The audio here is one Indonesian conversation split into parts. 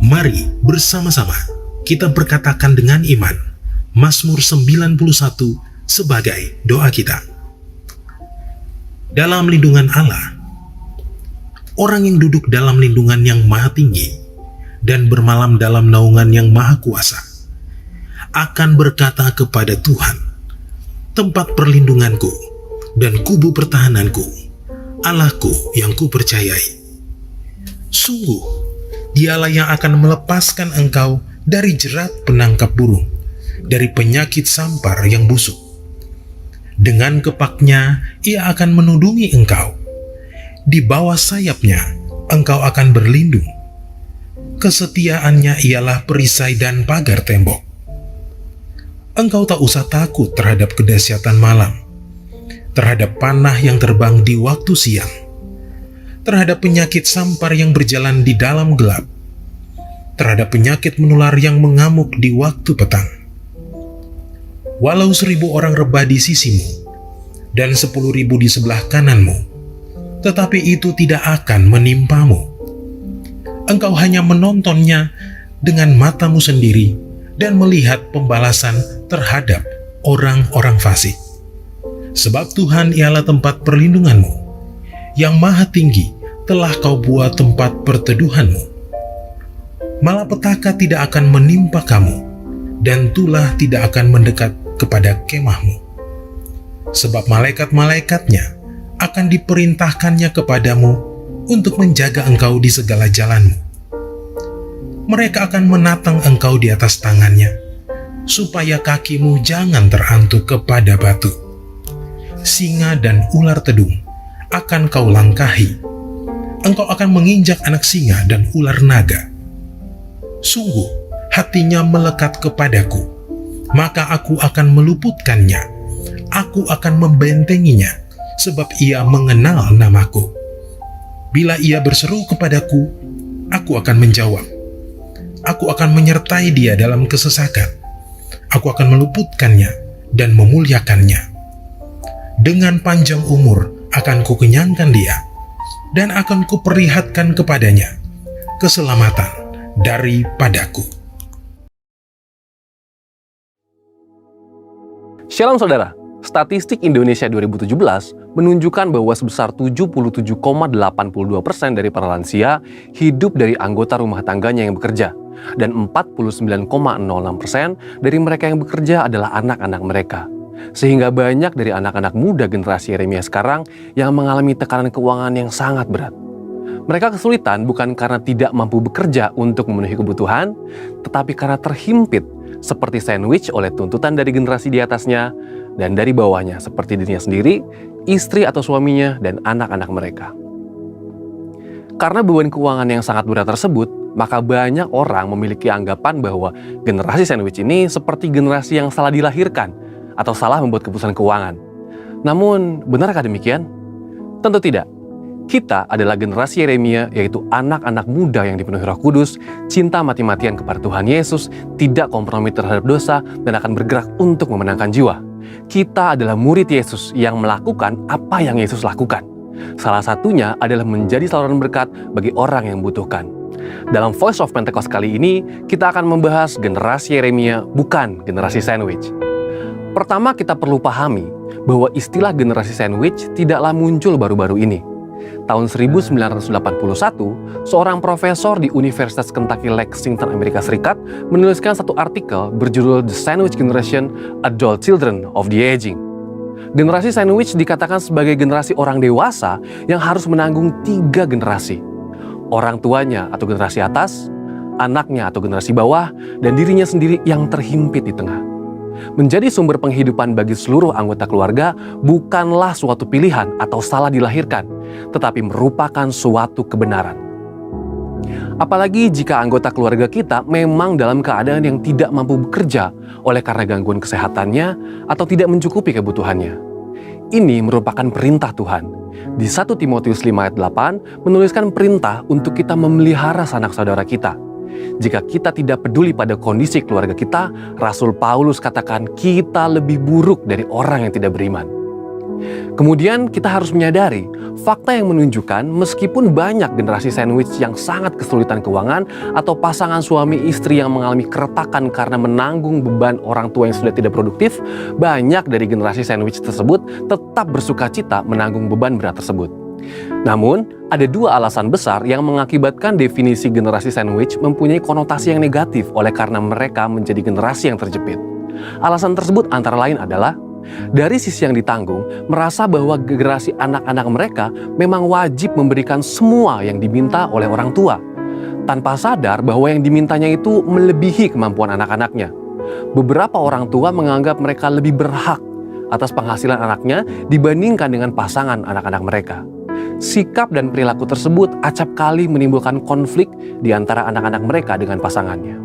Mari bersama-sama kita berkatakan dengan iman Mazmur 91 sebagai doa kita. Dalam lindungan Allah, orang yang duduk dalam lindungan yang maha tinggi dan bermalam dalam naungan yang maha kuasa akan berkata kepada Tuhan, tempat perlindunganku dan kubu pertahananku, Allahku yang kupercayai. Sungguh, Dialah yang akan melepaskan engkau dari jerat penangkap burung, dari penyakit sampar yang busuk. Dengan kepaknya Ia akan menudungi engkau. Di bawah sayapnya engkau akan berlindung. Kesetiaannya ialah perisai dan pagar tembok. Engkau tak usah takut terhadap kedahsyatan malam, terhadap panah yang terbang di waktu siang, terhadap penyakit sampar yang berjalan di dalam gelap, terhadap penyakit menular yang mengamuk di waktu petang. Walau 1.000 orang rebah di sisimu dan 10.000 di sebelah kananmu, tetapi itu tidak akan menimpamu. Engkau hanya menontonnya dengan matamu sendiri dan melihat pembalasan terhadap orang-orang fasik. Sebab Tuhan ialah tempat perlindunganmu, yang maha tinggi telah kau buat tempat perteduhanmu. Malapetaka tidak akan menimpa kamu, dan tulah tidak akan mendekat kepada kemahmu. Sebab malaikat-malaikatnya akan diperintahkannya kepadamu untuk menjaga engkau di segala jalanmu. Mereka akan menatang engkau di atas tangannya, supaya kakimu jangan terantuk kepada batu. Singa dan ular tedung akan kau langkahi. Engkau akan menginjak anak singa dan ular naga. Sungguh, hatinya melekat kepadaku, maka aku akan meluputkannya. Aku akan membentenginya, sebab ia mengenal namaku. Bila ia berseru kepadaku, aku akan menjawab. Aku akan menyertai dia dalam kesesakan. Aku akan meluputkannya dan memuliakannya. Dengan panjang umur akan kukenyangkan dia, dan akan kuperlihatkan kepadanya keselamatan daripadaku. Shalom saudara, statistik Indonesia 2017 menunjukkan bahwa sebesar 77,82% dari para lansia hidup dari anggota rumah tangganya yang bekerja, dan 49,06% dari mereka yang bekerja adalah anak-anak mereka. Sehingga banyak dari anak-anak muda generasi Yeremia sekarang yang mengalami tekanan keuangan yang sangat berat. Mereka kesulitan bukan karena tidak mampu bekerja untuk memenuhi kebutuhan, tetapi karena terhimpit seperti sandwich oleh tuntutan dari generasi di atasnya dan dari bawahnya seperti dirinya sendiri, istri atau suaminya, dan anak-anak mereka. Karena beban keuangan yang sangat berat tersebut, maka banyak orang memiliki anggapan bahwa generasi sandwich ini seperti generasi yang salah dilahirkan atau salah membuat keputusan keuangan. Namun, benarkah demikian? Tentu tidak. Kita adalah generasi Yeremia, yaitu anak-anak muda yang dipenuhi Roh Kudus, cinta mati-matian kepada Tuhan Yesus, tidak kompromi terhadap dosa, dan akan bergerak untuk memenangkan jiwa. Kita adalah murid Yesus yang melakukan apa yang Yesus lakukan. Salah satunya adalah menjadi saluran berkat bagi orang yang membutuhkan. Dalam Voice of Pentecost kali ini, kita akan membahas generasi Yeremia, bukan generasi sandwich. Pertama, kita perlu pahami bahwa istilah generasi sandwich tidaklah muncul baru-baru ini. Tahun 1981, seorang profesor di Universitas Kentucky Lexington, Amerika Serikat, menuliskan satu artikel berjudul The Sandwich Generation: Adult Children of the Aging. Generasi sandwich dikatakan sebagai generasi orang dewasa yang harus menanggung 3 generasi. Orang tuanya atau generasi atas, anaknya atau generasi bawah, dan dirinya sendiri yang terhimpit di tengah. Menjadi sumber penghidupan bagi seluruh anggota keluarga bukanlah suatu pilihan atau salah dilahirkan, tetapi merupakan suatu kebenaran. Apalagi jika anggota keluarga kita memang dalam keadaan yang tidak mampu bekerja oleh karena gangguan kesehatannya atau tidak mencukupi kebutuhannya. Ini merupakan perintah Tuhan. Di 1 Timotius 5 ayat 8 menuliskan perintah untuk kita memelihara sanak saudara kita. Jika kita tidak peduli pada kondisi keluarga kita, Rasul Paulus katakan kita lebih buruk dari orang yang tidak beriman. Kemudian kita harus menyadari fakta yang menunjukkan meskipun banyak generasi sandwich yang sangat kesulitan keuangan atau pasangan suami istri yang mengalami keretakan karena menanggung beban orang tua yang sudah tidak produktif, banyak dari generasi sandwich tersebut tetap bersukacita menanggung beban berat tersebut. Namun, ada dua alasan besar yang mengakibatkan definisi generasi sandwich mempunyai konotasi yang negatif oleh karena mereka menjadi generasi yang terjepit. Alasan tersebut antara lain adalah dari sisi yang ditanggung, merasa bahwa generasi anak-anak mereka memang wajib memberikan semua yang diminta oleh orang tua, tanpa sadar bahwa yang dimintanya itu melebihi kemampuan anak-anaknya. Beberapa orang tua menganggap mereka lebih berhak atas penghasilan anaknya dibandingkan dengan pasangan anak-anak mereka. Sikap dan perilaku tersebut acap kali menimbulkan konflik di antara anak-anak mereka dengan pasangannya.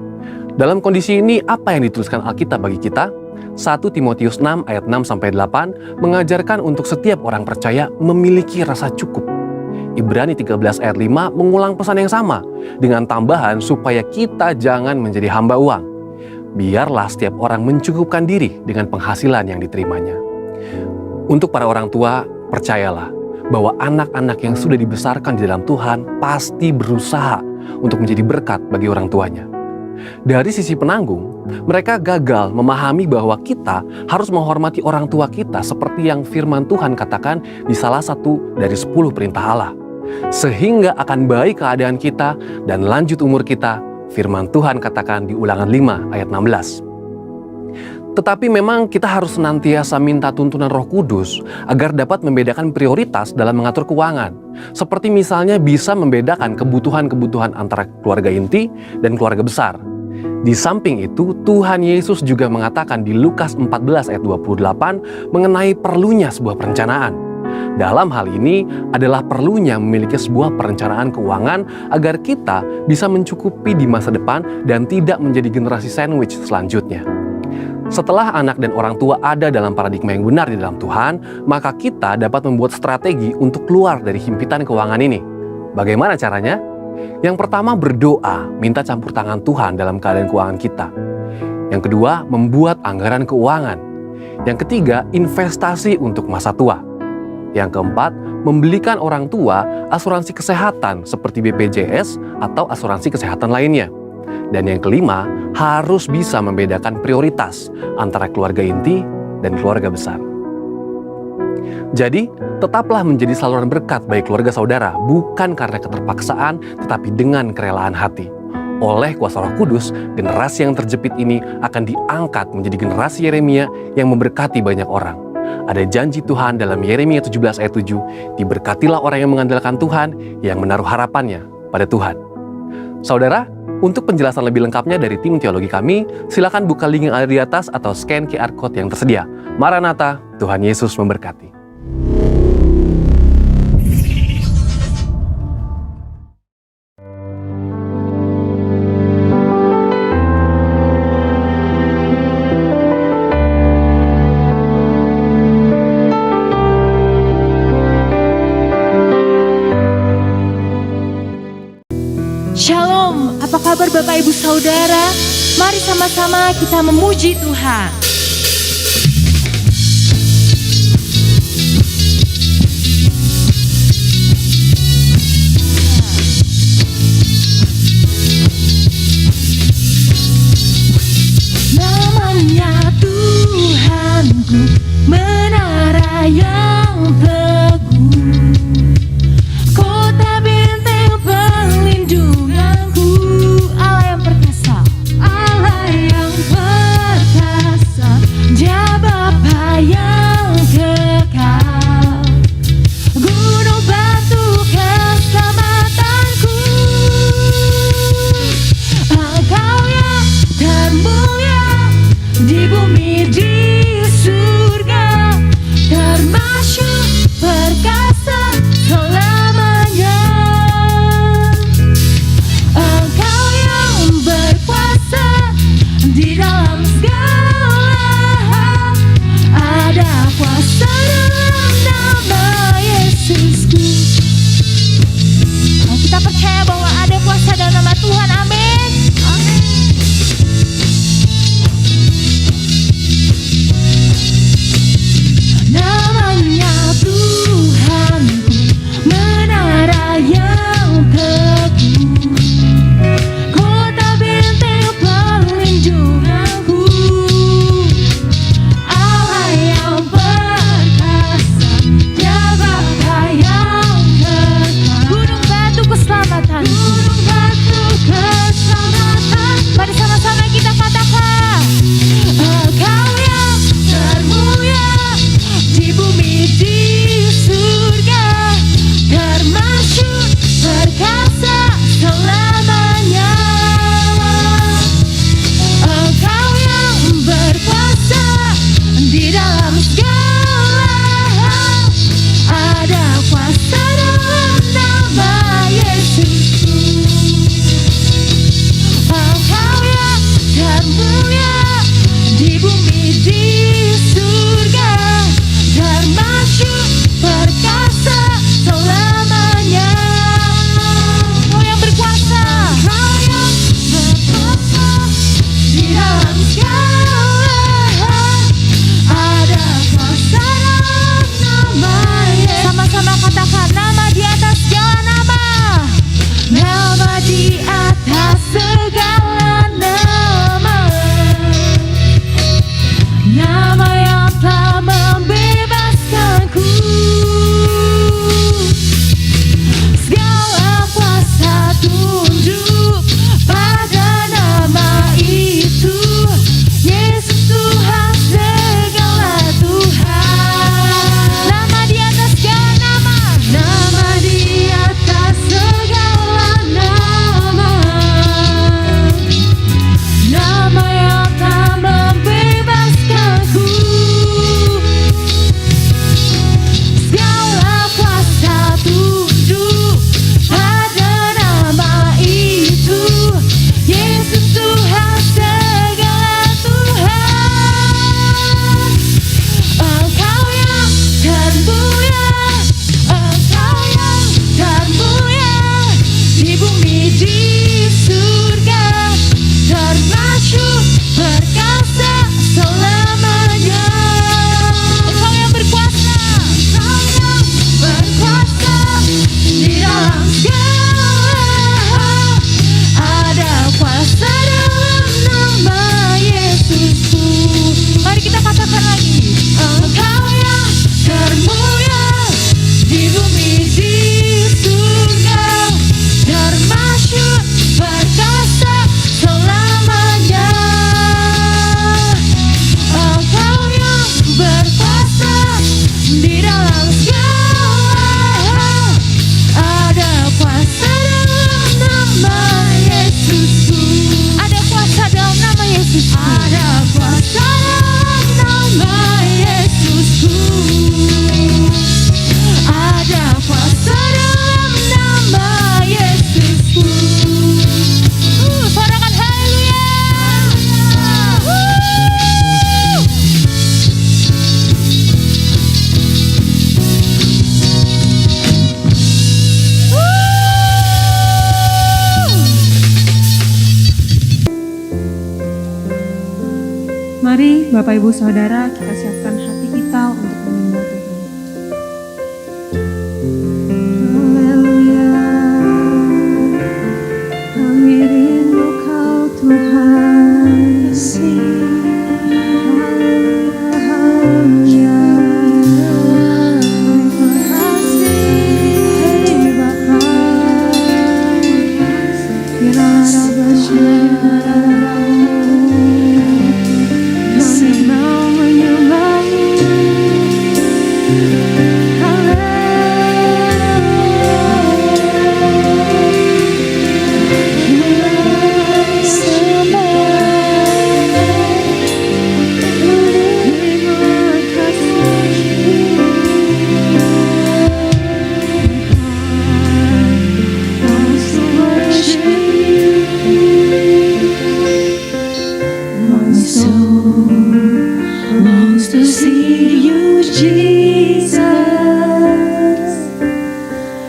Dalam kondisi ini, apa yang dituliskan Alkitab bagi kita? 1 Timotius 6 ayat 6-8 mengajarkan untuk setiap orang percaya memiliki rasa cukup. Ibrani 13 ayat 5 mengulang pesan yang sama dengan tambahan supaya kita jangan menjadi hamba uang. Biarlah setiap orang mencukupkan diri dengan penghasilan yang diterimanya. Untuk para orang tua, percayalah bahwa anak-anak yang sudah dibesarkan di dalam Tuhan pasti berusaha untuk menjadi berkat bagi orang tuanya. Dari sisi penanggung, mereka gagal memahami bahwa kita harus menghormati orang tua kita seperti yang firman Tuhan katakan di salah satu dari 10 perintah Allah. Sehingga akan baik keadaan kita dan lanjut umur kita, firman Tuhan katakan di Ulangan 5 ayat 16. Tetapi memang kita harus senantiasa minta tuntunan Roh Kudus agar dapat membedakan prioritas dalam mengatur keuangan. Seperti misalnya bisa membedakan kebutuhan-kebutuhan antara keluarga inti dan keluarga besar. Di samping itu, Tuhan Yesus juga mengatakan di Lukas 14 ayat 28 mengenai perlunya sebuah perencanaan. Dalam hal ini adalah perlunya memiliki sebuah perencanaan keuangan agar kita bisa mencukupi di masa depan dan tidak menjadi generasi sandwich selanjutnya. Setelah anak dan orang tua ada dalam paradigma yang benar di dalam Tuhan, maka kita dapat membuat strategi untuk keluar dari himpitan keuangan ini. Bagaimana caranya? Yang pertama, berdoa, minta campur tangan Tuhan dalam keadaan keuangan kita. Yang kedua, membuat anggaran keuangan. Yang ketiga, investasi untuk masa tua. Yang keempat, membelikan orang tua asuransi kesehatan seperti BPJS atau asuransi kesehatan lainnya. Dan yang kelima, harus bisa membedakan prioritas antara keluarga inti dan keluarga besar. Jadi, tetaplah menjadi saluran berkat bagi keluarga saudara, bukan karena keterpaksaan, tetapi dengan kerelaan hati. Oleh kuasa Roh Kudus, generasi yang terjepit ini akan diangkat menjadi generasi Yeremia yang memberkati banyak orang. Ada janji Tuhan dalam Yeremia 17 ayat 7, diberkatilah orang yang mengandalkan Tuhan, yang menaruh harapannya pada Tuhan. Saudara, untuk penjelasan lebih lengkapnya dari tim teologi kami, silakan buka link yang ada di atas atau scan QR Code yang tersedia. Maranatha, Tuhan Yesus memberkati. Shalom, apa kabar Bapak Ibu Saudara? Mari sama-sama kita memuji Tuhan. Namanya Tuhanku, menara yang teguh, kota benteng pelindunganku, Allah yang perkasa, Allah yang perkasa. Mari Bapak Ibu Saudara kita siapkan hati kita untuk menyembah Tuhan. Haleluya, kami rindu Kau Tuhan. Haleluya, haleluya. Terima kasih, hei Bapa. Kirara kami mau menyembah-Mu. My soul longs to see You, Jesus.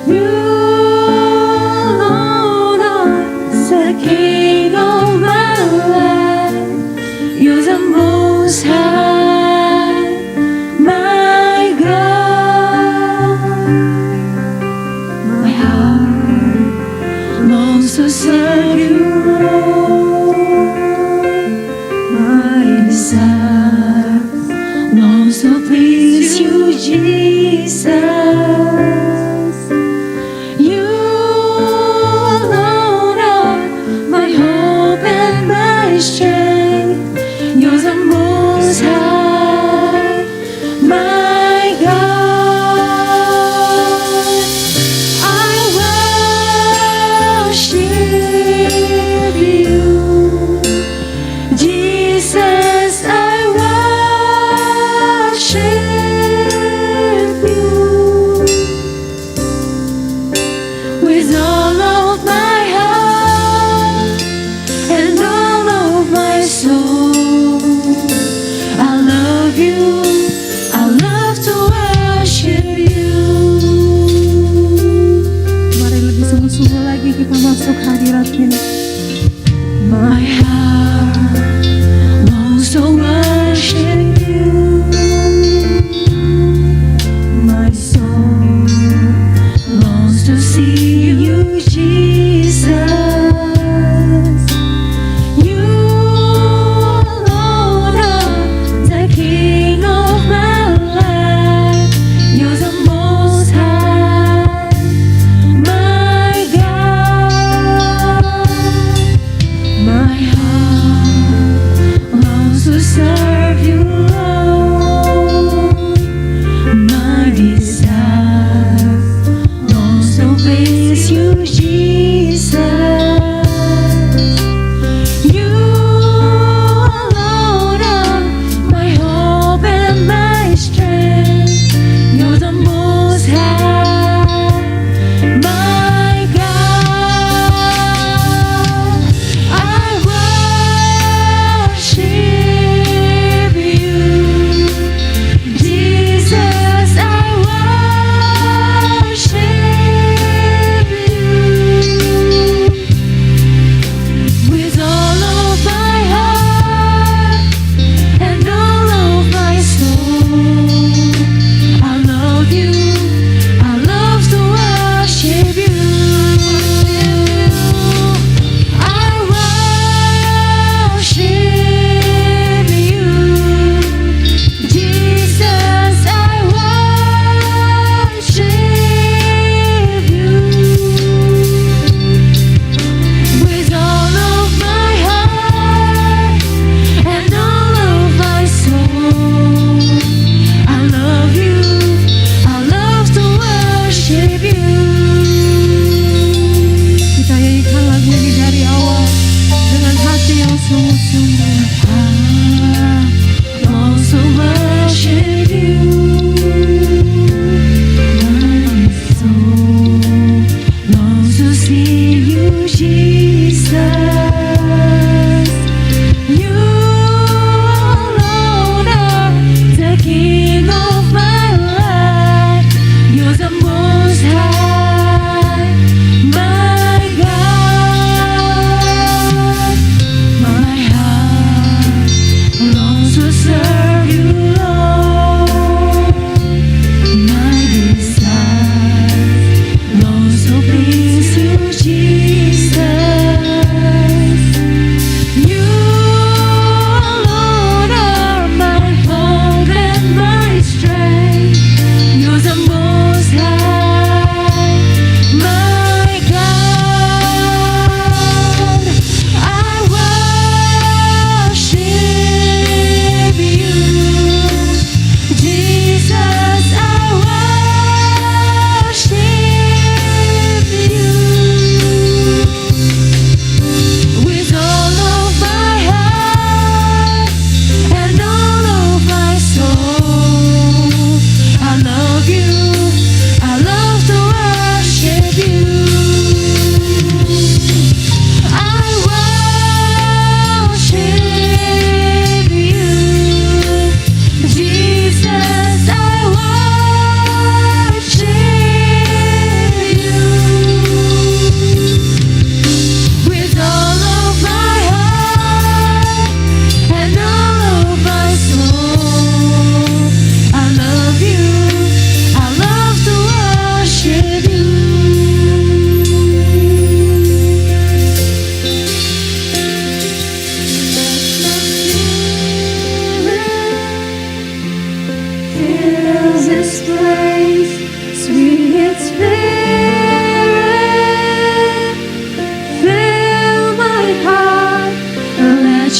You alone are the King of my life. You're the Most High, my God. My heart longs to serve You, Lord. My desire longs to please You, Jesus. You alone are my hope and my strength. You're the Most High, my God. I worship You, Jesus. I worship You with all of my heart and all of my soul. I love You, I love to worship You. Mari lebih sungguh-sungguh lagi kita masuk hadirat-Nya. My heart longs to worship You. My soul longs to see You, Jesus. You alone are the King of my life. You're the Most High, my God. My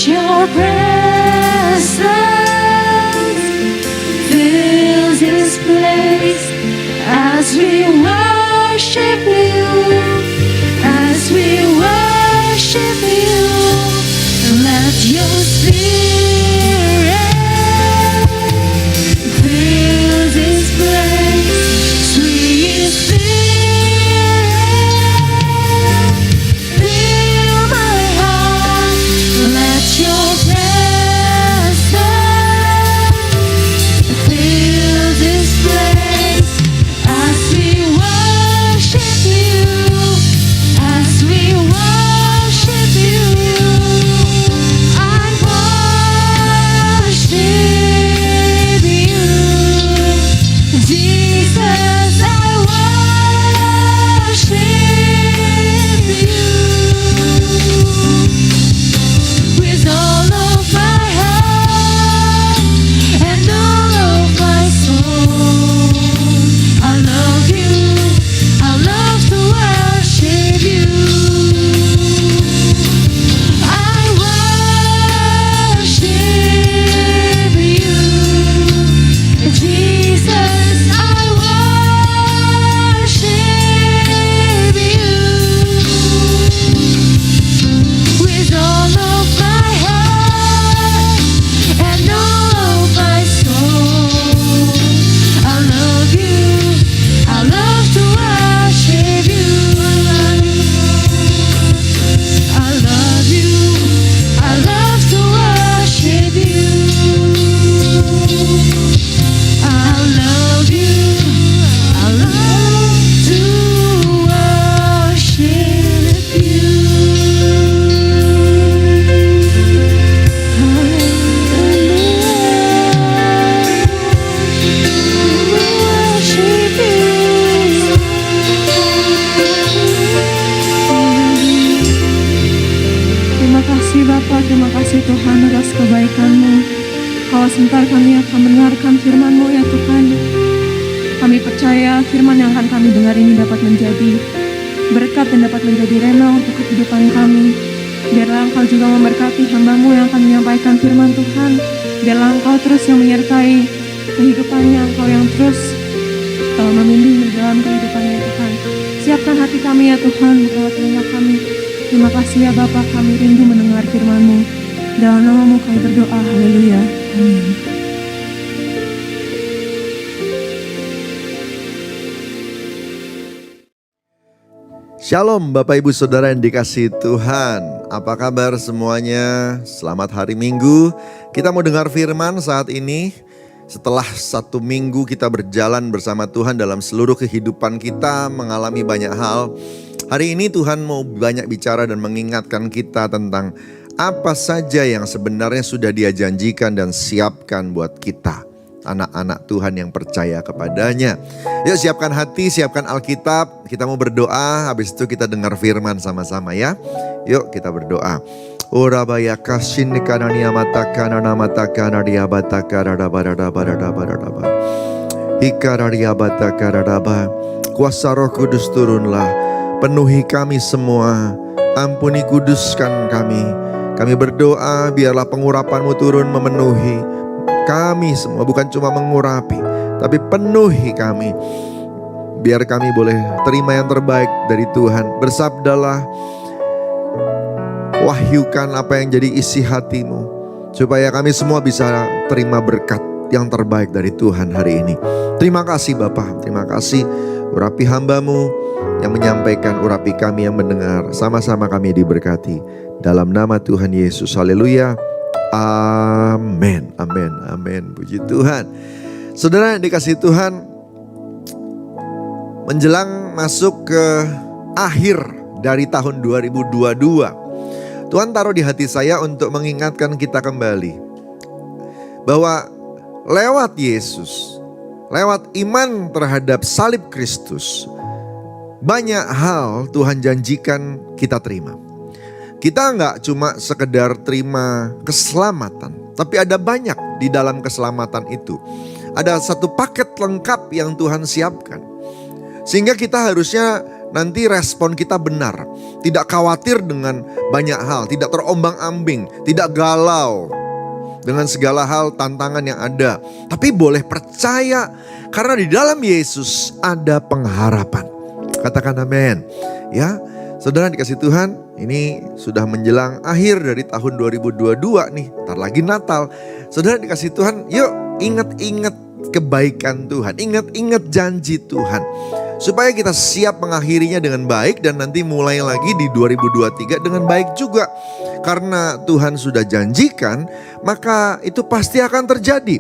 your presence fill this place as we worship you, as we worship you. Let your spirit fill this place, sweet spirit, fill my heart. Let your presence fill this place as we worship you, as we worship you. I worship you, Jesus. I worship you with all of my heart and all of my soul. I love you, I love to worship you. I worship you, Jesus. I worship you with all of my heart and all of my soul. I love you, I love to worship you. I love you, I love to worship you. I love you, I love to worship you. Worship you. Terima kasih Bapa, terima kasih Tuhan atas kebaikan-Mu. Kau sebentar kami akan mendengarkan firman-Mu ya Tuhan. Kami percaya firman yang akan kami dengar ini dapat menjadi berkat dan dapat menjadi rema untuk kehidupan kami. Biarlah Engkau juga memberkati hamba-Mu yang akan menyampaikan firman Tuhan. Biarlah Engkau terus yang menyertai kehidupannya, Engkau yang terus membimbing di dalam kehidupannya Tuhan. Siapkan hati kami ya Tuhan, buka telinga kami. Terima kasih ya Bapa, kami rindu mendengar firman-Mu. Dalam nama-Mu kami berdoa, haleluya. Amin. Shalom Bapak Ibu Saudara yang dikasihi Tuhan. Apa kabar semuanya? Selamat hari Minggu. Kita mau dengar firman saat ini. Setelah 1 minggu kita berjalan bersama Tuhan dalam seluruh kehidupan kita, mengalami banyak hal. Hari ini Tuhan mau banyak bicara dan mengingatkan kita tentang apa saja yang sebenarnya sudah Dia janjikan dan siapkan buat kita, anak-anak Tuhan yang percaya kepadanya. Yuk siapkan hati, siapkan Alkitab. Kita mau berdoa, habis itu kita dengar firman sama-sama ya. Yuk kita berdoa. Orabaya kashin kanania matakana matakana diabatakara dabaradabaradabaradaba. Hikararia batakara. Kuasa Roh Kudus turunlah. Penuhi kami semua, ampuni kuduskan kami. Kami berdoa biarlah pengurapan-Mu turun memenuhi kami semua. Bukan cuma mengurapi, tapi penuhi kami. Biar kami boleh terima yang terbaik dari Tuhan. Bersabdalah, wahyukan apa yang jadi isi hati-Mu, supaya kami semua bisa terima berkat yang terbaik dari Tuhan hari ini. Terima kasih Bapa, terima kasih. Urapi hamba-Mu yang menyampaikan, urapi kami yang mendengar. Sama-sama kami diberkati. Dalam nama Tuhan Yesus, haleluya. Amin, amin, amin. Puji Tuhan. Saudara yang dikasihi Tuhan, menjelang masuk ke akhir dari tahun 2022, Tuhan taruh di hati saya untuk mengingatkan kita kembali bahwa lewat Yesus, lewat iman terhadap salib Kristus, banyak hal Tuhan janjikan kita terima. Kita nggak cuma sekedar terima keselamatan, tapi ada banyak di dalam keselamatan itu. Ada satu paket lengkap yang Tuhan siapkan. Sehingga kita harusnya nanti respon kita benar. Tidak khawatir dengan banyak hal, tidak terombang-ambing, tidak galau dengan segala hal tantangan yang ada. Tapi boleh percaya karena di dalam Yesus ada pengharapan. Katakan amin. Ya, saudara dikasih Tuhan, ini sudah menjelang akhir dari tahun 2022 nih. Ntar lagi Natal. Saudara dikasih Tuhan, yuk ingat-ingat kebaikan Tuhan. Ingat-ingat janji Tuhan. Supaya kita siap mengakhirinya dengan baik dan nanti mulai lagi di 2023 dengan baik juga. Karena Tuhan sudah janjikan, maka itu pasti akan terjadi.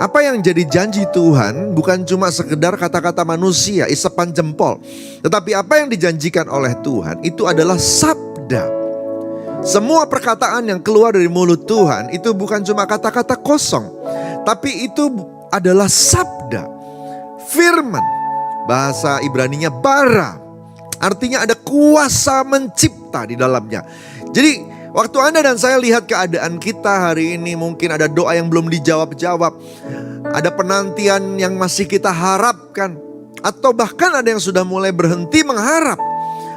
Apa yang jadi janji Tuhan bukan cuma sekedar kata-kata manusia, isapan jempol. Tetapi apa yang dijanjikan oleh Tuhan itu adalah sabda. Semua perkataan yang keluar dari mulut Tuhan itu bukan cuma kata-kata kosong. Tapi itu adalah sabda, firman. Bahasa Ibraninya bara. Artinya ada kuasa mencipta di dalamnya. Jadi waktu Anda dan saya lihat keadaan kita hari ini, mungkin ada doa yang belum dijawab-jawab. Ada penantian yang masih kita harapkan. Atau bahkan ada yang sudah mulai berhenti mengharap.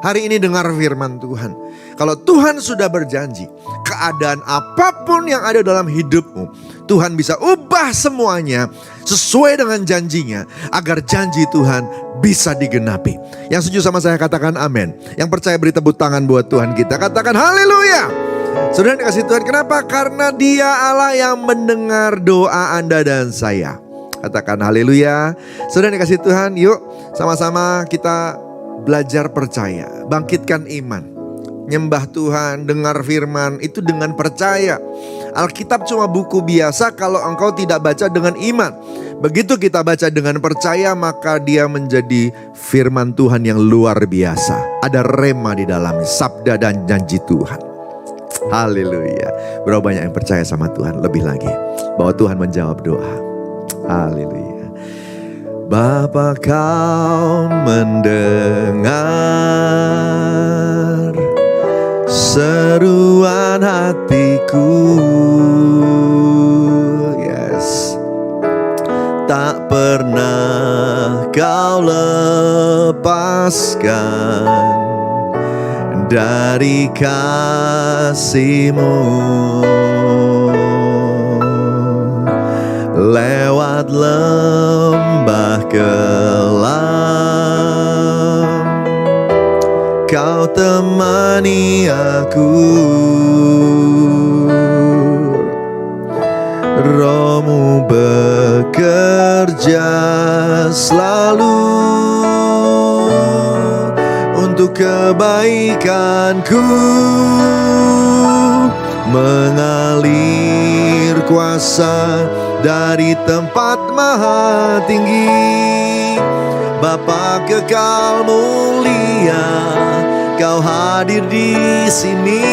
Hari ini dengar firman Tuhan. Kalau Tuhan sudah berjanji, keadaan apapun yang ada dalam hidupmu, Tuhan bisa ubah semuanya sesuai dengan janjinya. Agar janji Tuhan bisa digenapi. Yang setuju sama saya katakan amin. Yang percaya beri tepuk tangan buat Tuhan kita. Katakan haleluya. Saudara dikasih Tuhan, kenapa? Karena Dia Allah yang mendengar doa Anda dan saya. Katakan haleluya. Saudara dikasih Tuhan, yuk sama-sama kita belajar percaya, bangkitkan iman. Nyembah Tuhan, dengar firman itu dengan percaya. Alkitab cuma buku biasa kalau engkau tidak baca dengan iman. Begitu kita baca dengan percaya, maka dia menjadi firman Tuhan yang luar biasa. Ada rema di dalamnya, sabda dan janji Tuhan. Haleluya. Berapa banyak yang percaya sama Tuhan? Lebih lagi, bahwa Tuhan menjawab doa. Haleluya. Bapa, Kau mendengar seruan hatiku. Yes. Tak pernah Kau lepaskan dari kasih-Mu. Lewat lembah kelam, Kau temani aku. Roh-Mu bekerja selalu untuk kebaikanku. Mengalir kuasa dari tempat maha tinggi. Bapa kekal mulia, Kau hadir di sini,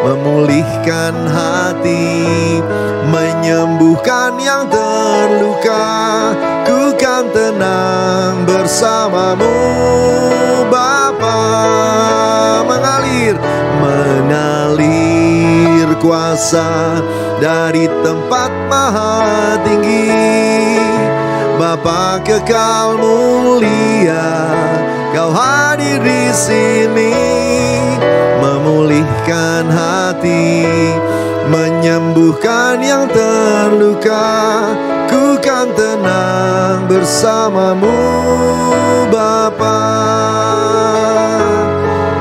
memulihkan hati, menyembuhkan yang terluka. Ku kan tenang bersama-Mu, Bapa. Mengalir kuasa dari tempat maha tinggi. Bapa kekal mulia, Kau hadir di sini, memulihkan hati, menyembuhkan yang terluka. Ku kan tenang bersama-Mu, Bapa.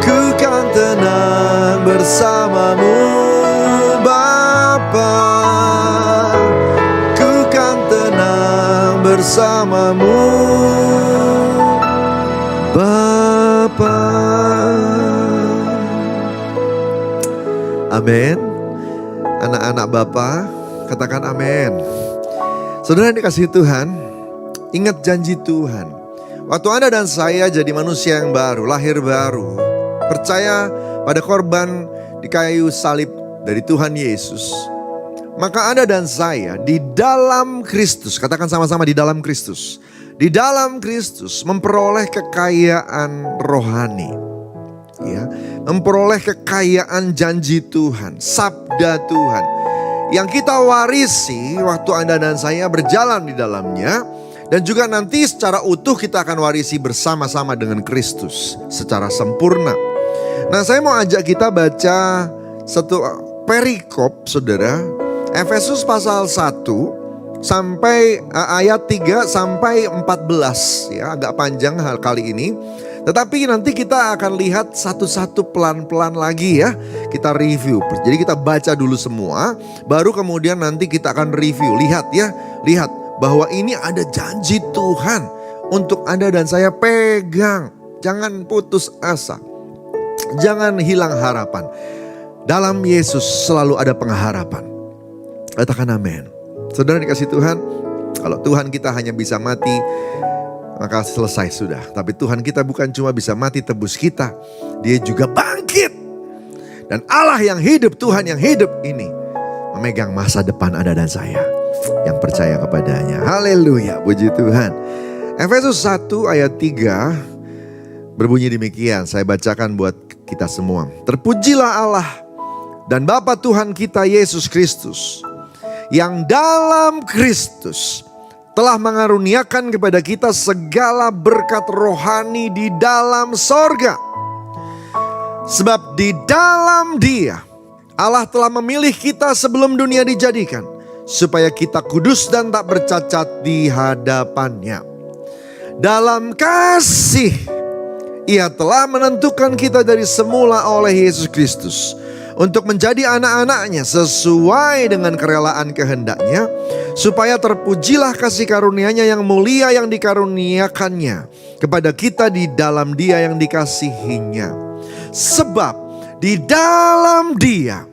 Ku kan tenang bersama-Mu, Bapa. Ku kan tenang bersama-Mu, Bapa. Amin. Anak-anak Bapa, katakan amin. Saudara yang dikasihi Tuhan, ingat janji Tuhan. Waktu Anda dan saya jadi manusia yang baru, lahir baru, percaya pada korban di kayu salib dari Tuhan Yesus, maka Anda dan saya di dalam Kristus, katakan sama-sama, di dalam Kristus. Di dalam Kristus memperoleh kekayaan rohani, ya, memperoleh kekayaan janji Tuhan, sabda Tuhan yang kita warisi waktu Anda dan saya berjalan di dalamnya. Dan juga nanti secara utuh kita akan warisi bersama-sama dengan Kristus secara sempurna. Nah, saya mau ajak kita baca satu perikop, saudara. Efesus pasal 1 sampai ayat 3 sampai 14 ya, agak panjang hal kali ini. Tetapi nanti kita akan lihat satu-satu pelan-pelan lagi ya. Kita review. Jadi kita baca dulu semua, baru kemudian nanti kita akan review. Lihat ya, lihat bahwa ini ada janji Tuhan untuk Anda dan saya, pegang. Jangan putus asa. Jangan hilang harapan. Dalam Yesus selalu ada pengharapan. Katakan amin. Saudara dikasih Tuhan, kalau Tuhan kita hanya bisa mati, maka selesai sudah. Tapi Tuhan kita bukan cuma bisa mati tebus kita, Dia juga bangkit. Dan Allah yang hidup, Tuhan yang hidup ini memegang masa depan Anda dan saya yang percaya kepadanya. Haleluya, puji Tuhan. Efesus 1 ayat 3 berbunyi demikian. Saya bacakan buat kita semua. Terpujilah Allah dan Bapa Tuhan kita Yesus Kristus, yang dalam Kristus telah mengaruniakan kepada kita segala berkat rohani di dalam sorga. Sebab di dalam Dia Allah telah memilih kita sebelum dunia dijadikan, supaya kita kudus dan tak bercacat di hadapan-Nya. Dalam kasih Ia telah menentukan kita dari semula oleh Yesus Kristus untuk menjadi anak-anak-Nya sesuai dengan kerelaan kehendak-Nya, supaya terpujilah kasih karunia-Nya yang mulia yang dikaruniakannya kepada kita di dalam Dia yang dikasihinya. Sebab di dalam Dia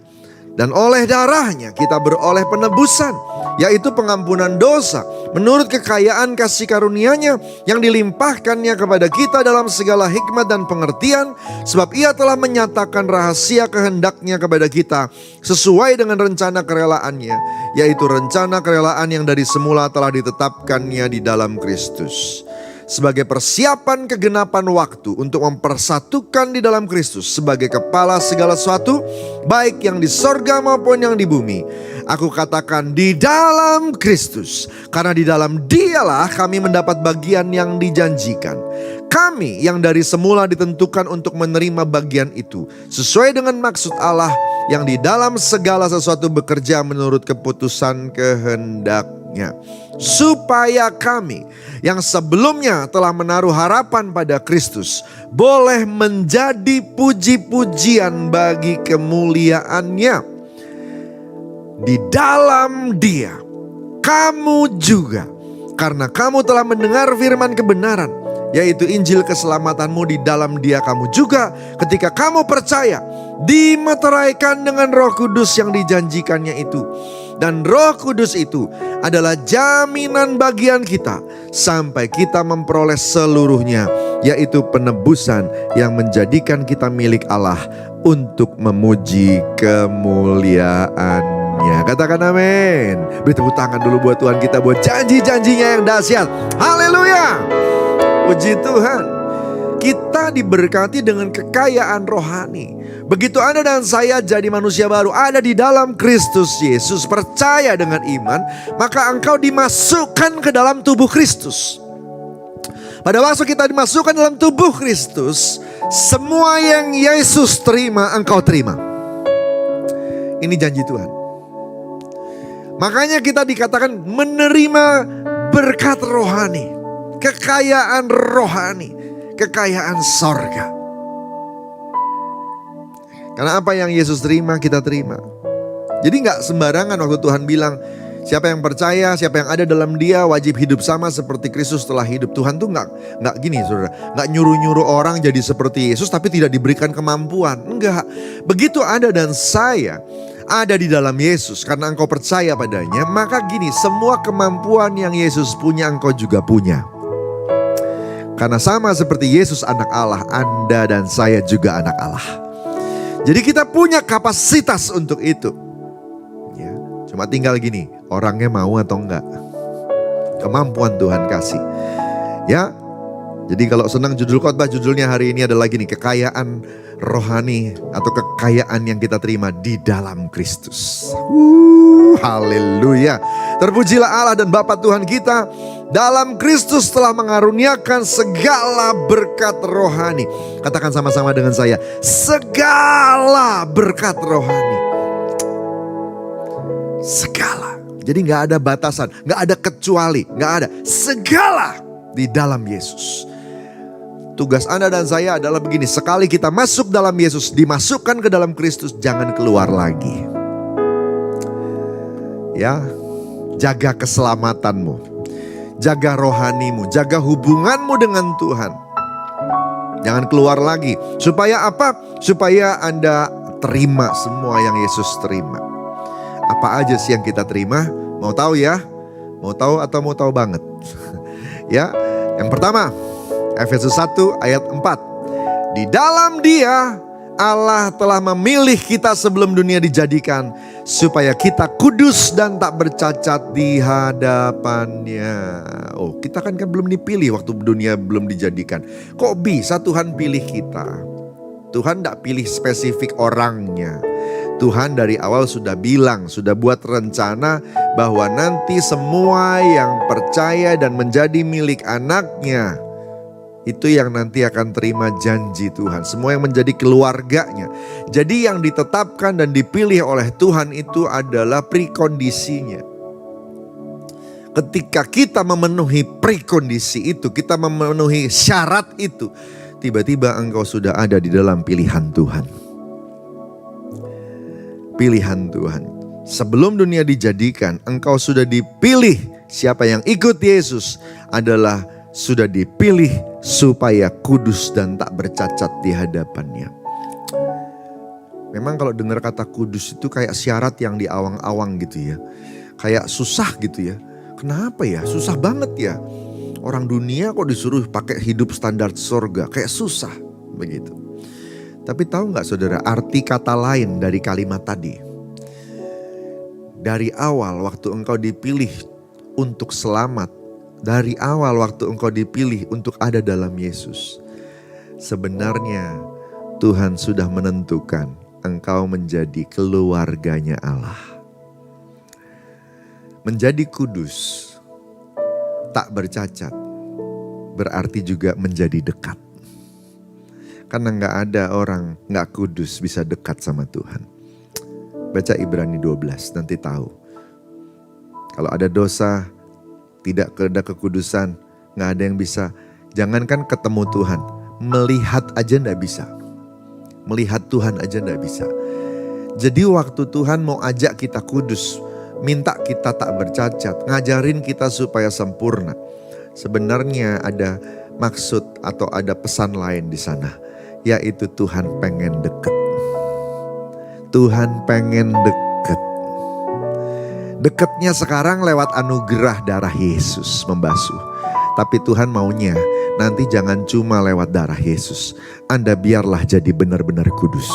dan oleh darah-Nya kita beroleh penebusan, yaitu pengampunan dosa, menurut kekayaan kasih karunia-Nya yang dilimpahkannya kepada kita dalam segala hikmat dan pengertian. Sebab Ia telah menyatakan rahasia kehendak-Nya kepada kita sesuai dengan rencana kerelaan-Nya, yaitu rencana kerelaan yang dari semula telah ditetapkannya di dalam Kristus, sebagai persiapan kegenapan waktu untuk mempersatukan di dalam Kristus sebagai kepala segala sesuatu, baik yang di sorga maupun yang di bumi. Aku katakan di dalam Kristus, karena di dalam Dialah kami mendapat bagian yang dijanjikan. Kami yang dari semula ditentukan untuk menerima bagian itu, sesuai dengan maksud Allah yang di dalam segala sesuatu bekerja menurut keputusan kehendak-Nya, supaya kami yang sebelumnya telah menaruh harapan pada Kristus boleh menjadi puji-pujian bagi kemuliaan-Nya. Di dalam Dia kamu juga, karena kamu telah mendengar firman kebenaran, yaitu Injil keselamatanmu, di dalam Dia kamu juga ketika kamu percaya dimeteraikan dengan Roh Kudus yang dijanjikannya itu. Dan Roh Kudus itu adalah jaminan bagian kita sampai kita memperoleh seluruhnya, yaitu penebusan yang menjadikan kita milik Allah untuk memuji kemuliaan-Nya. Katakan amin. Beri tepuk tangan dulu buat Tuhan kita, buat janji-janjinya yang dahsyat. Haleluya, puji Tuhan. Kita diberkati dengan kekayaan rohani. Begitu Anda dan saya jadi manusia baru, ada di dalam Kristus Yesus, percaya dengan iman, maka engkau dimasukkan ke dalam tubuh Kristus. Pada waktu kita dimasukkan dalam tubuh Kristus, semua yang Yesus terima, engkau terima. Ini janji Tuhan. Makanya kita dikatakan menerima berkat rohani, kekayaan rohani, kekayaan sorga. Karena apa yang Yesus terima, kita terima. Jadi gak sembarangan waktu Tuhan bilang, siapa yang percaya, siapa yang ada dalam Dia wajib hidup sama seperti Kristus telah hidup. Tuhan tuh gak gini saudara, gak nyuruh-nyuruh orang jadi seperti Yesus tapi tidak diberikan kemampuan. Enggak, begitu Anda dan saya ada di dalam Yesus karena engkau percaya padanya, maka gini, semua kemampuan yang Yesus punya engkau juga punya. Karena sama seperti Yesus anak Allah, Anda dan saya juga anak Allah. Jadi kita punya kapasitas untuk itu ya. Cuma tinggal gini, orangnya mau atau enggak. Kemampuan Tuhan kasih ya. Jadi kalau senang judul khotbah, judulnya hari ini adalah gini, kekayaan rohani atau kekayaan yang kita terima di dalam Kristus. Haleluya. Terpujilah Allah dan Bapa Tuhan kita, dalam Kristus telah mengaruniakan segala berkat rohani. Katakan sama-sama dengan saya, segala berkat rohani. Segala. Jadi gak ada batasan, gak ada kecuali, gak ada. Segala di dalam Yesus. Tugas Anda dan saya adalah begini, sekali kita masuk dalam Yesus, dimasukkan ke dalam Kristus, jangan keluar lagi. Ya, jaga keselamatanmu, jaga rohanimu, jaga hubunganmu dengan Tuhan. Jangan keluar lagi. Supaya apa? Supaya Anda terima semua yang Yesus terima. Apa aja sih yang kita terima? Mau tahu ya? Mau tahu atau mau tahu banget? Ya, yang pertama, Efesus 1 ayat 4. Di dalam Dia Allah telah memilih kita sebelum dunia dijadikan, supaya kita kudus dan tak bercacat di hadapannya. Oh, kita kan belum dipilih waktu dunia belum dijadikan. Kok bisa Tuhan pilih kita? Tuhan tidak pilih spesifik orangnya. Tuhan dari awal sudah bilang, sudah buat rencana bahwa nanti semua yang percaya dan menjadi milik anaknya, itu yang nanti akan terima janji Tuhan. Semua yang menjadi keluarganya. Jadi yang ditetapkan dan dipilih oleh Tuhan itu adalah prekondisinya. Ketika kita memenuhi prekondisi itu, kita memenuhi syarat itu, tiba-tiba engkau sudah ada di dalam pilihan Tuhan. Pilihan Tuhan. Sebelum dunia dijadikan, engkau sudah dipilih. Siapa yang ikut Yesus adalah sudah dipilih supaya kudus dan tak bercacat di hadapannya. Memang kalau dengar kata kudus itu kayak syarat yang di awang-awang gitu ya. Kayak susah gitu ya. Kenapa ya? Susah banget ya. Orang dunia kok disuruh pakai hidup standar surga. Kayak susah begitu. Tapi tahu gak saudara, arti kata lain dari kalimat tadi? Dari awal waktu engkau dipilih untuk selamat, dari awal waktu engkau dipilih untuk ada dalam Yesus, sebenarnya Tuhan sudah menentukan engkau menjadi keluarganya Allah. Menjadi kudus, tak bercacat, berarti juga menjadi dekat. Karena gak ada orang gak kudus bisa dekat sama Tuhan. Baca Ibrani 12 nanti tahu. Kalau ada dosa, tidak ada kekudusan, gak ada yang bisa. Jangankan ketemu Tuhan, melihat aja gak bisa. Melihat Tuhan aja gak bisa. Jadi waktu Tuhan mau ajak kita kudus, minta kita tak bercacat, ngajarin kita supaya sempurna, sebenarnya ada maksud atau ada pesan lain di sana. Yaitu Tuhan pengen deket. Tuhan pengen deket. Deketnya sekarang lewat anugerah darah Yesus membasuh. Tapi Tuhan maunya nanti jangan cuma lewat darah Yesus. Anda biarlah jadi benar-benar kudus.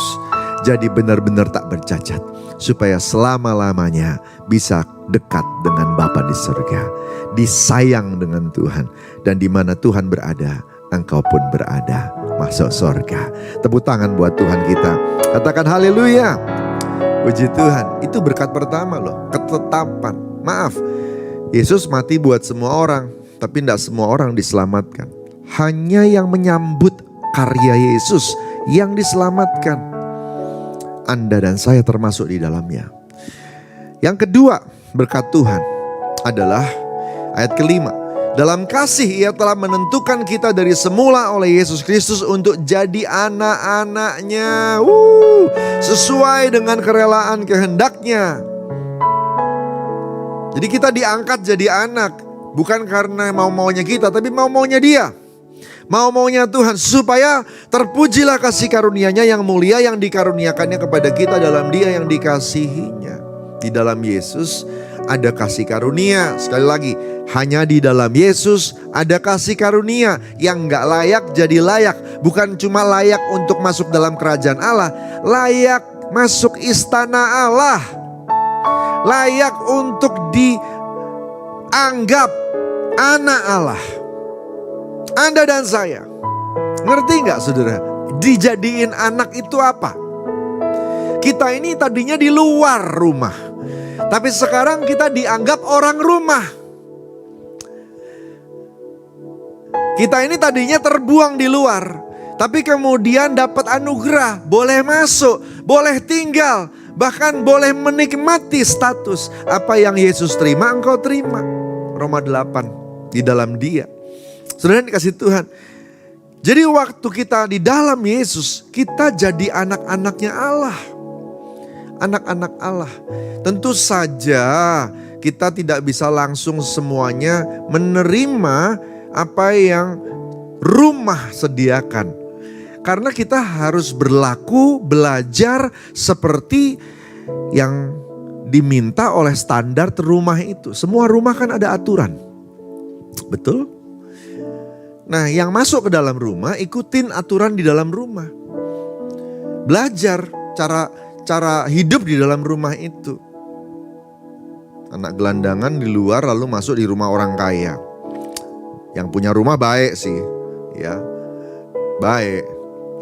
Jadi benar-benar tak bercacat. Supaya selama-lamanya bisa dekat dengan Bapa di surga. Disayang dengan Tuhan. Dan di mana Tuhan berada, engkau pun berada. Masuk surga. Tepuk tangan buat Tuhan kita. Katakan haleluya. Puji Tuhan. Itu berkat pertama loh. Ketetapan. Maaf. Yesus mati buat semua orang. Tapi tidak semua orang diselamatkan. Hanya yang menyambut karya Yesus yang diselamatkan. Anda dan saya termasuk di dalamnya. Yang kedua berkat Tuhan adalah ayat kelima. Dalam kasih Ia telah menentukan kita dari semula oleh Yesus Kristus untuk jadi anak-anaknya. Sesuai dengan kerelaan kehendaknya. Jadi kita diangkat jadi anak. Bukan karena mau-maunya kita, tapi mau-maunya Dia. Mau-maunya Tuhan. Supaya terpujilah kasih karunia-Nya yang mulia yang dikaruniakannya kepada kita dalam Dia yang dikasihinya. Di dalam Yesus ada kasih karunia. Sekali lagi, hanya di dalam Yesus ada kasih karunia yang gak layak jadi layak. Bukan cuma layak untuk masuk dalam kerajaan Allah, layak masuk istana Allah, layak untuk dianggap anak Allah. Anda dan saya, ngerti gak saudara? dijadiin anak itu apa? Kita ini tadinya di luar rumah, tapi sekarang kita dianggap orang rumah. Kita ini tadinya terbuang di luar, tapi kemudian dapat anugerah, boleh masuk, boleh tinggal, bahkan boleh menikmati status. Apa yang Yesus terima, engkau terima. Roma 8, di dalam Dia. Saudara dikasih Tuhan. Jadi waktu kita di dalam Yesus, kita jadi anak-anaknya Allah. Anak-anak Allah. Tentu saja kita tidak bisa langsung semuanya menerima apa yang rumah sediakan. Karena kita harus berlaku, belajar seperti yang diminta oleh standar rumah itu. Semua rumah kan ada aturan. Betul? Nah, yang masuk ke dalam rumah, ikutin aturan di dalam rumah. Belajar cara hidup di dalam rumah itu. Anak gelandangan di luar lalu masuk di rumah orang kaya. Yang punya rumah baik sih, ya. Baik.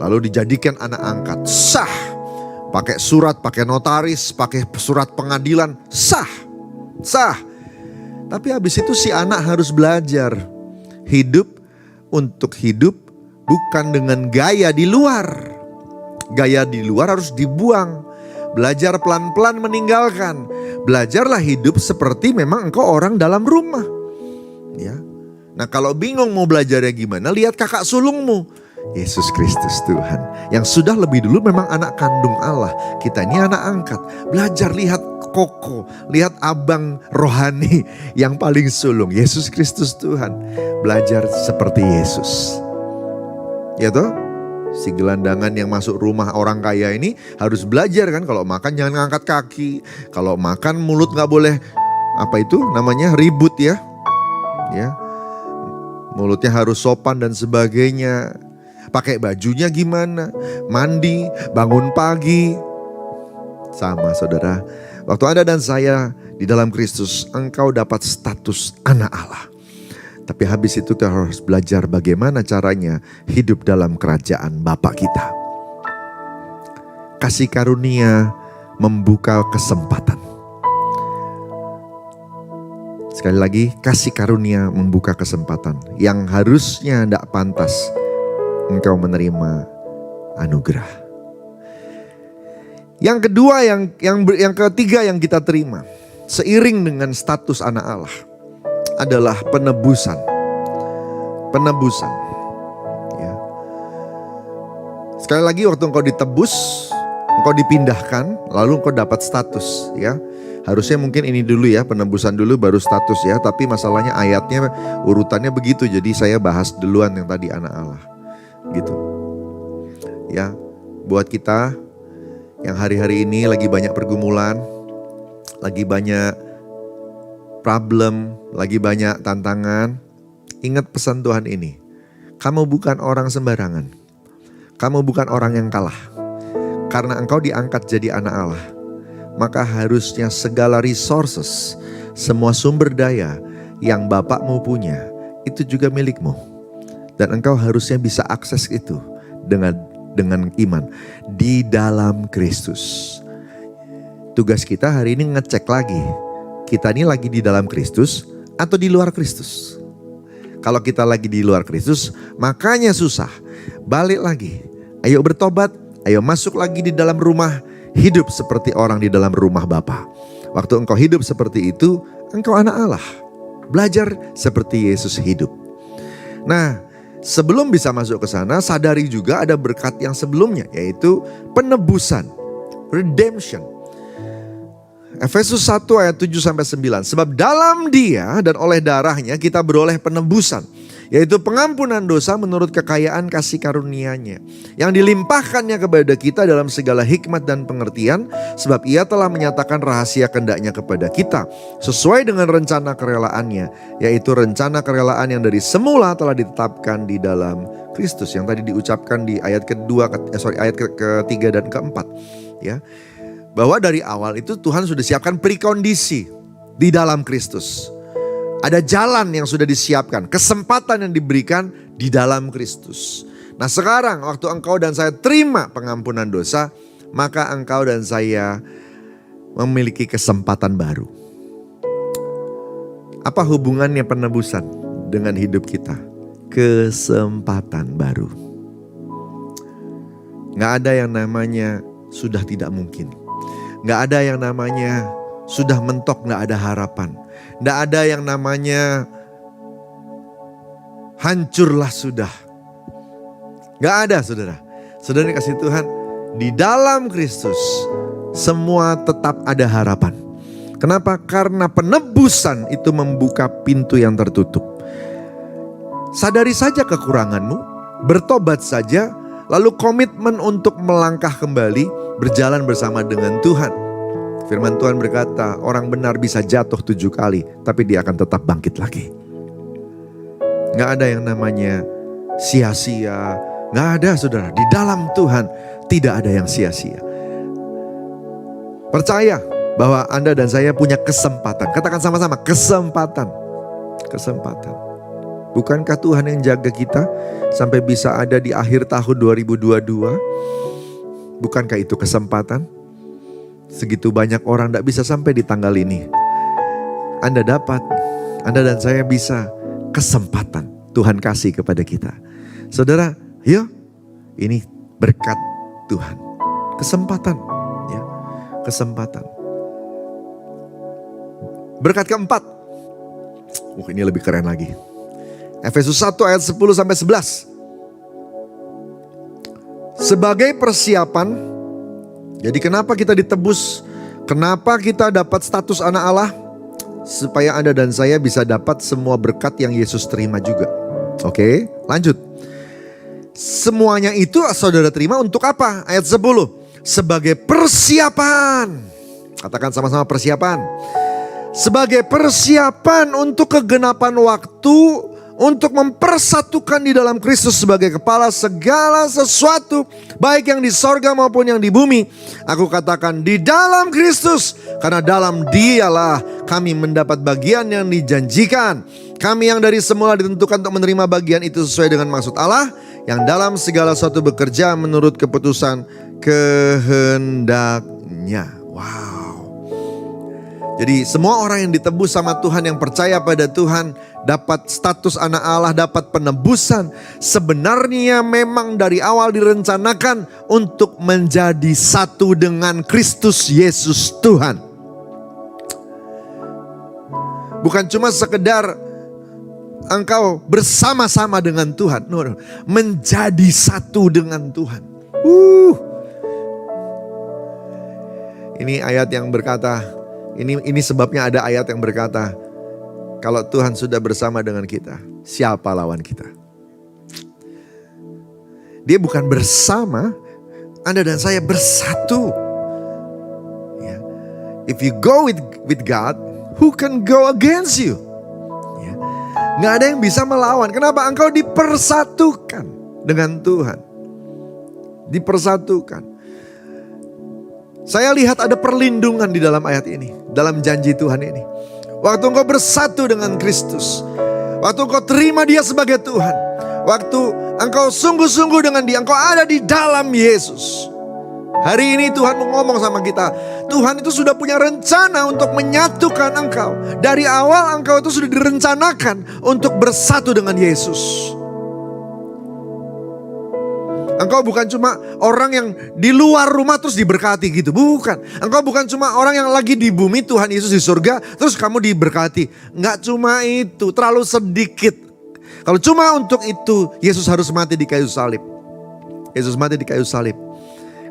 Lalu dijadikan anak angkat. Sah. Pakai surat, pakai notaris, pakai surat pengadilan, sah. Sah. Tapi habis itu si anak harus belajar hidup untuk hidup bukan dengan gaya di luar. Gaya di luar harus dibuang. Belajar pelan-pelan meninggalkan. Belajarlah hidup seperti memang engkau orang dalam rumah. Ya. Nah, kalau bingung mau belajarnya gimana, lihat kakak sulungmu. Yesus Kristus Tuhan. Yang sudah lebih dulu memang anak kandung Allah. Kita ini anak angkat. Belajar lihat koko, lihat abang rohani yang paling sulung. Yesus Kristus Tuhan. Belajar seperti Yesus. Ya toh? Si gelandangan yang masuk rumah orang kaya ini harus belajar kan. Kalau makan jangan ngangkat kaki. Kalau makan mulut gak boleh, apa itu namanya, ribut ya. Ya, mulutnya harus sopan dan sebagainya. Pakai bajunya gimana, mandi, bangun pagi. Sama saudara, waktu Anda dan saya di dalam Kristus, engkau dapat status anak Allah. Tapi habis itu kita harus belajar bagaimana caranya hidup dalam kerajaan Bapa kita. Kasih karunia membuka kesempatan. Sekali lagi, kasih karunia membuka kesempatan. Yang harusnya tidak pantas, engkau menerima anugerah. Yang kedua, yang ketiga yang kita terima, seiring dengan status anak Allah, adalah penebusan. Penebusan. Ya. Sekali lagi, waktu engkau ditebus, engkau dipindahkan, lalu engkau dapat status. Ya, harusnya mungkin ini dulu ya, penebusan dulu baru status ya. Tapi masalahnya ayatnya urutannya begitu, jadi saya bahas duluan yang tadi anak Allah. Gitu. Ya, buat kita yang hari-hari ini lagi banyak pergumulan, lagi banyak problem, lagi banyak tantangan, ingat pesan Tuhan ini. Kamu bukan orang sembarangan. Kamu bukan orang yang kalah. Karena engkau diangkat jadi anak Allah, maka harusnya segala resources, semua sumber daya yang Bapakmu punya, itu juga milikmu. Dan engkau harusnya bisa akses itu dengan iman di dalam Kristus. Tugas kita hari ini ngecek lagi, kita ini lagi di dalam Kristus atau di luar Kristus. Kalau kita lagi di luar Kristus, makanya susah. Balik lagi, ayo bertobat, ayo masuk lagi di dalam rumah, hidup seperti orang di dalam rumah Bapa. Waktu engkau hidup seperti itu, engkau anak Allah. Belajar seperti Yesus hidup. Nah, sebelum bisa masuk ke sana, sadari juga ada berkat yang sebelumnya, yaitu penebusan, redemption. Efesus 1 ayat 7-9. Sebab dalam Dia dan oleh darahnya kita beroleh penebusan, yaitu pengampunan dosa menurut kekayaan kasih karunia-Nya, yang dilimpahkannya kepada kita dalam segala hikmat dan pengertian, sebab Ia telah menyatakan rahasia kehendak-Nya kepada kita, sesuai dengan rencana kerelaan-Nya, yaitu rencana kerelaan yang dari semula telah ditetapkan di dalam Kristus, yang tadi diucapkan di ayat ketiga dan keempat, ya. Bahwa dari awal itu Tuhan sudah siapkan prekondisi di dalam Kristus. Ada jalan yang sudah disiapkan, kesempatan yang diberikan di dalam Kristus. Nah sekarang waktu engkau dan saya terima pengampunan dosa, maka engkau dan saya memiliki kesempatan baru. Apa hubungannya penebusan dengan hidup kita? Kesempatan baru. Gak ada yang namanya sudah tidak mungkin. Gak ada yang namanya sudah mentok, gak ada harapan. Gak ada yang namanya hancurlah sudah. Gak ada saudara. Saudara dikasih Tuhan, di dalam Kristus semua tetap ada harapan. Kenapa? Karena penebusan itu membuka pintu yang tertutup. Sadari saja kekuranganmu, bertobat saja, lalu komitmen untuk melangkah kembali, berjalan bersama dengan Tuhan. Firman Tuhan berkata, orang benar bisa jatuh 7 kali, tapi dia akan tetap bangkit lagi. Gak ada yang namanya sia-sia, gak ada saudara. Di dalam Tuhan tidak ada yang sia-sia. Percaya bahwa Anda dan saya punya kesempatan. Katakan sama-sama, kesempatan. Kesempatan. Bukankah Tuhan yang jaga kita sampai bisa ada di akhir tahun 2022? Bukankah itu kesempatan? Segitu banyak orang tidak bisa sampai di tanggal ini. Anda dapat, Anda dan saya bisa, kesempatan Tuhan kasih kepada kita. Saudara, yuk, ini berkat Tuhan. Kesempatan, ya, kesempatan. Berkat keempat. Ini lebih keren lagi. Efesus 1 ayat 10 sampai 11. Sebagai persiapan, jadi kenapa kita ditebus? Kenapa kita dapat status anak Allah? Supaya Anda dan saya bisa dapat semua berkat yang Yesus terima juga. Oke, lanjut. Semuanya itu saudara terima untuk apa? Ayat 10. Sebagai persiapan. Katakan sama-sama, persiapan. Sebagai persiapan untuk kegenapan waktu, untuk mempersatukan di dalam Kristus sebagai kepala segala sesuatu, baik yang di sorga maupun yang di bumi. Aku katakan di dalam Kristus, karena dalam Dialah kami mendapat bagian yang dijanjikan. Kami yang dari semula ditentukan untuk menerima bagian itu sesuai dengan maksud Allah, yang dalam segala sesuatu bekerja menurut keputusan kehendaknya. Wow. Jadi semua orang yang ditebus sama Tuhan, yang percaya pada Tuhan, dapat status anak Allah, dapat penebusan. Sebenarnya memang dari awal direncanakan untuk menjadi satu dengan Kristus Yesus Tuhan. Bukan cuma sekedar engkau bersama-sama dengan Tuhan. No. Menjadi satu dengan Tuhan. Ini ayat yang berkata, ini sebabnya ada ayat yang berkata, kalau Tuhan sudah bersama dengan kita, siapa lawan kita? Dia bukan bersama, Anda dan saya bersatu. Ya. If you go with God, who can go against you? Ya. Gak ada yang bisa melawan. Kenapa? Engkau dipersatukan dengan Tuhan. Dipersatukan. Saya lihat ada perlindungan di dalam ayat ini, dalam janji Tuhan ini. Waktu engkau bersatu dengan Kristus, waktu engkau terima Dia sebagai Tuhan, waktu engkau sungguh-sungguh dengan Dia, engkau ada di dalam Yesus. Hari ini Tuhan mau ngomong sama kita, Tuhan itu sudah punya rencana untuk menyatukan engkau. Dari awal engkau itu sudah direncanakan untuk bersatu dengan Yesus. Engkau bukan cuma orang yang di luar rumah terus diberkati gitu. Bukan. Engkau bukan cuma orang yang lagi di bumi, Tuhan Yesus di surga terus kamu diberkati. Enggak cuma itu, terlalu sedikit. Kalau cuma untuk itu, Yesus harus mati di kayu salib. Yesus mati di kayu salib.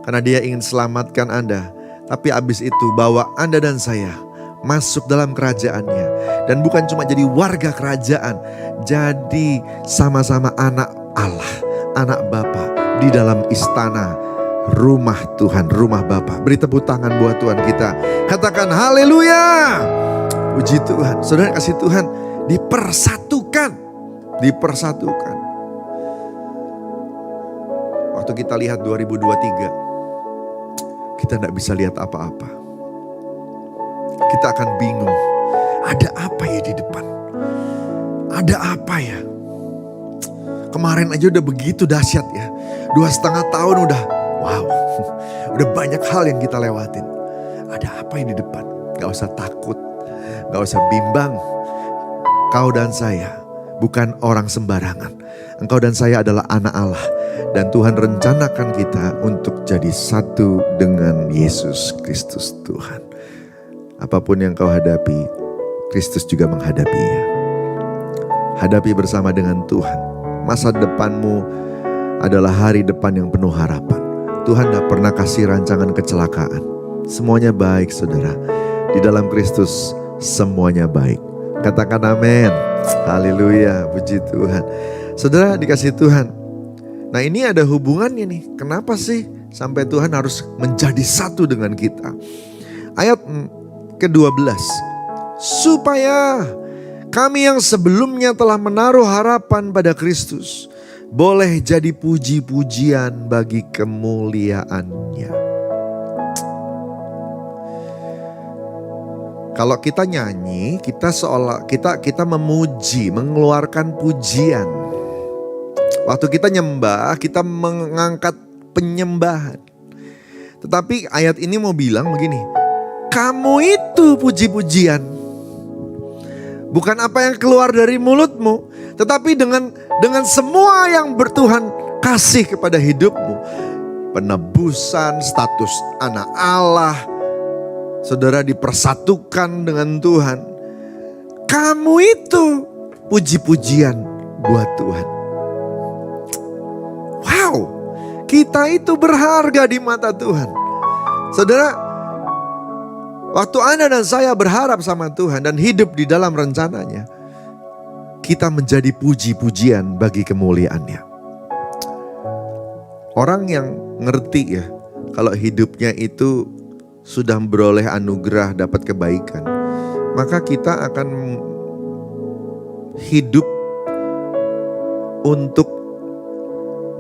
Karena Dia ingin selamatkan Anda. Tapi abis itu bawa Anda dan saya masuk dalam kerajaannya. Dan bukan cuma jadi warga kerajaan, jadi sama-sama anak Allah, anak Bapa. Di dalam istana rumah Tuhan, rumah Bapa. Beri tepuk tangan buat Tuhan kita. Katakan haleluya. Puji Tuhan. Saudara kasih Tuhan, dipersatukan. Dipersatukan. Waktu kita lihat 2023, kita tidak bisa lihat apa-apa. Kita akan bingung. Ada apa ya di depan? Ada apa ya? Kemarin aja udah begitu dahsyat ya. 2,5 tahun udah, wow. Udah banyak hal yang kita lewatin. Ada apa yang di depan? Gak usah takut, gak usah bimbang. Kau dan saya bukan orang sembarangan. Engkau dan saya adalah anak Allah. Dan Tuhan rencanakan kita untuk jadi satu dengan Yesus Kristus Tuhan. Apapun yang kau hadapi, Kristus juga menghadapinya. Hadapi bersama dengan Tuhan. Masa depanmu adalah hari depan yang penuh harapan. Tuhan gak pernah kasih rancangan kecelakaan. Semuanya baik saudara. Di dalam Kristus semuanya baik. Katakan amin. Haleluya, puji Tuhan. Saudara dikasih Tuhan. Nah ini ada hubungannya nih. Kenapa sih sampai Tuhan harus menjadi satu dengan kita? Ayat ke-12. Supaya kami yang sebelumnya telah menaruh harapan pada Kristus boleh jadi puji-pujian bagi kemuliaannya. Kalau kita nyanyi, kita seolah kita memuji, mengeluarkan pujian. Waktu kita nyembah, kita mengangkat penyembahan. Tetapi ayat ini mau bilang begini, kamu itu puji-pujian. Bukan apa yang keluar dari mulutmu, tetapi dengan semua yang bertuhan kasih kepada hidupmu. Penebusan, status anak Allah, saudara dipersatukan dengan Tuhan. Kamu itu puji-pujian buat Tuhan. Wow, kita itu berharga di mata Tuhan. Saudara, waktu Anda dan saya berharap sama Tuhan dan hidup di dalam rencananya, kita menjadi puji-pujian bagi kemuliaannya. Orang yang ngerti ya, kalau hidupnya itu sudah beroleh anugerah, dapat kebaikan, maka kita akan hidup untuk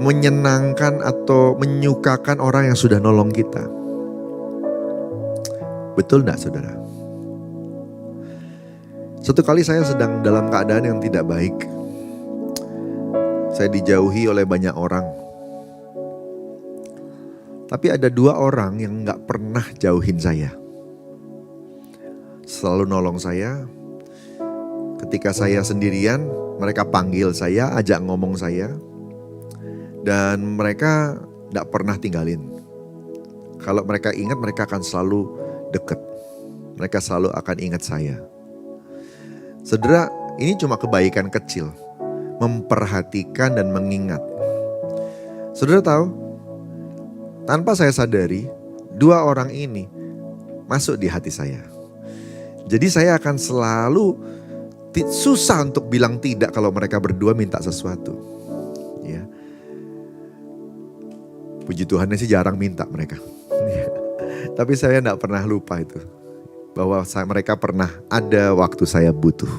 menyenangkan atau menyukakan orang yang sudah nolong kita. Betul enggak saudara? Suatu kali saya sedang dalam keadaan yang tidak baik. Saya dijauhi oleh banyak orang. Tapi ada 2 orang yang gak pernah jauhin saya. Selalu nolong saya. Ketika saya sendirian, mereka panggil saya, ajak ngomong saya. Dan mereka gak pernah tinggalin. Kalau mereka ingat, mereka akan selalu dekat. Mereka selalu akan ingat saya. Saudara, ini cuma kebaikan kecil. Memperhatikan dan mengingat. Saudara tahu, tanpa saya sadari, 2 orang ini masuk di hati saya. Jadi saya akan selalu susah untuk bilang tidak kalau mereka berdua minta sesuatu. Ya. Puji Tuhannya sih jarang minta mereka. Tapi saya tidak pernah lupa itu. Bahwa mereka pernah ada waktu saya butuh.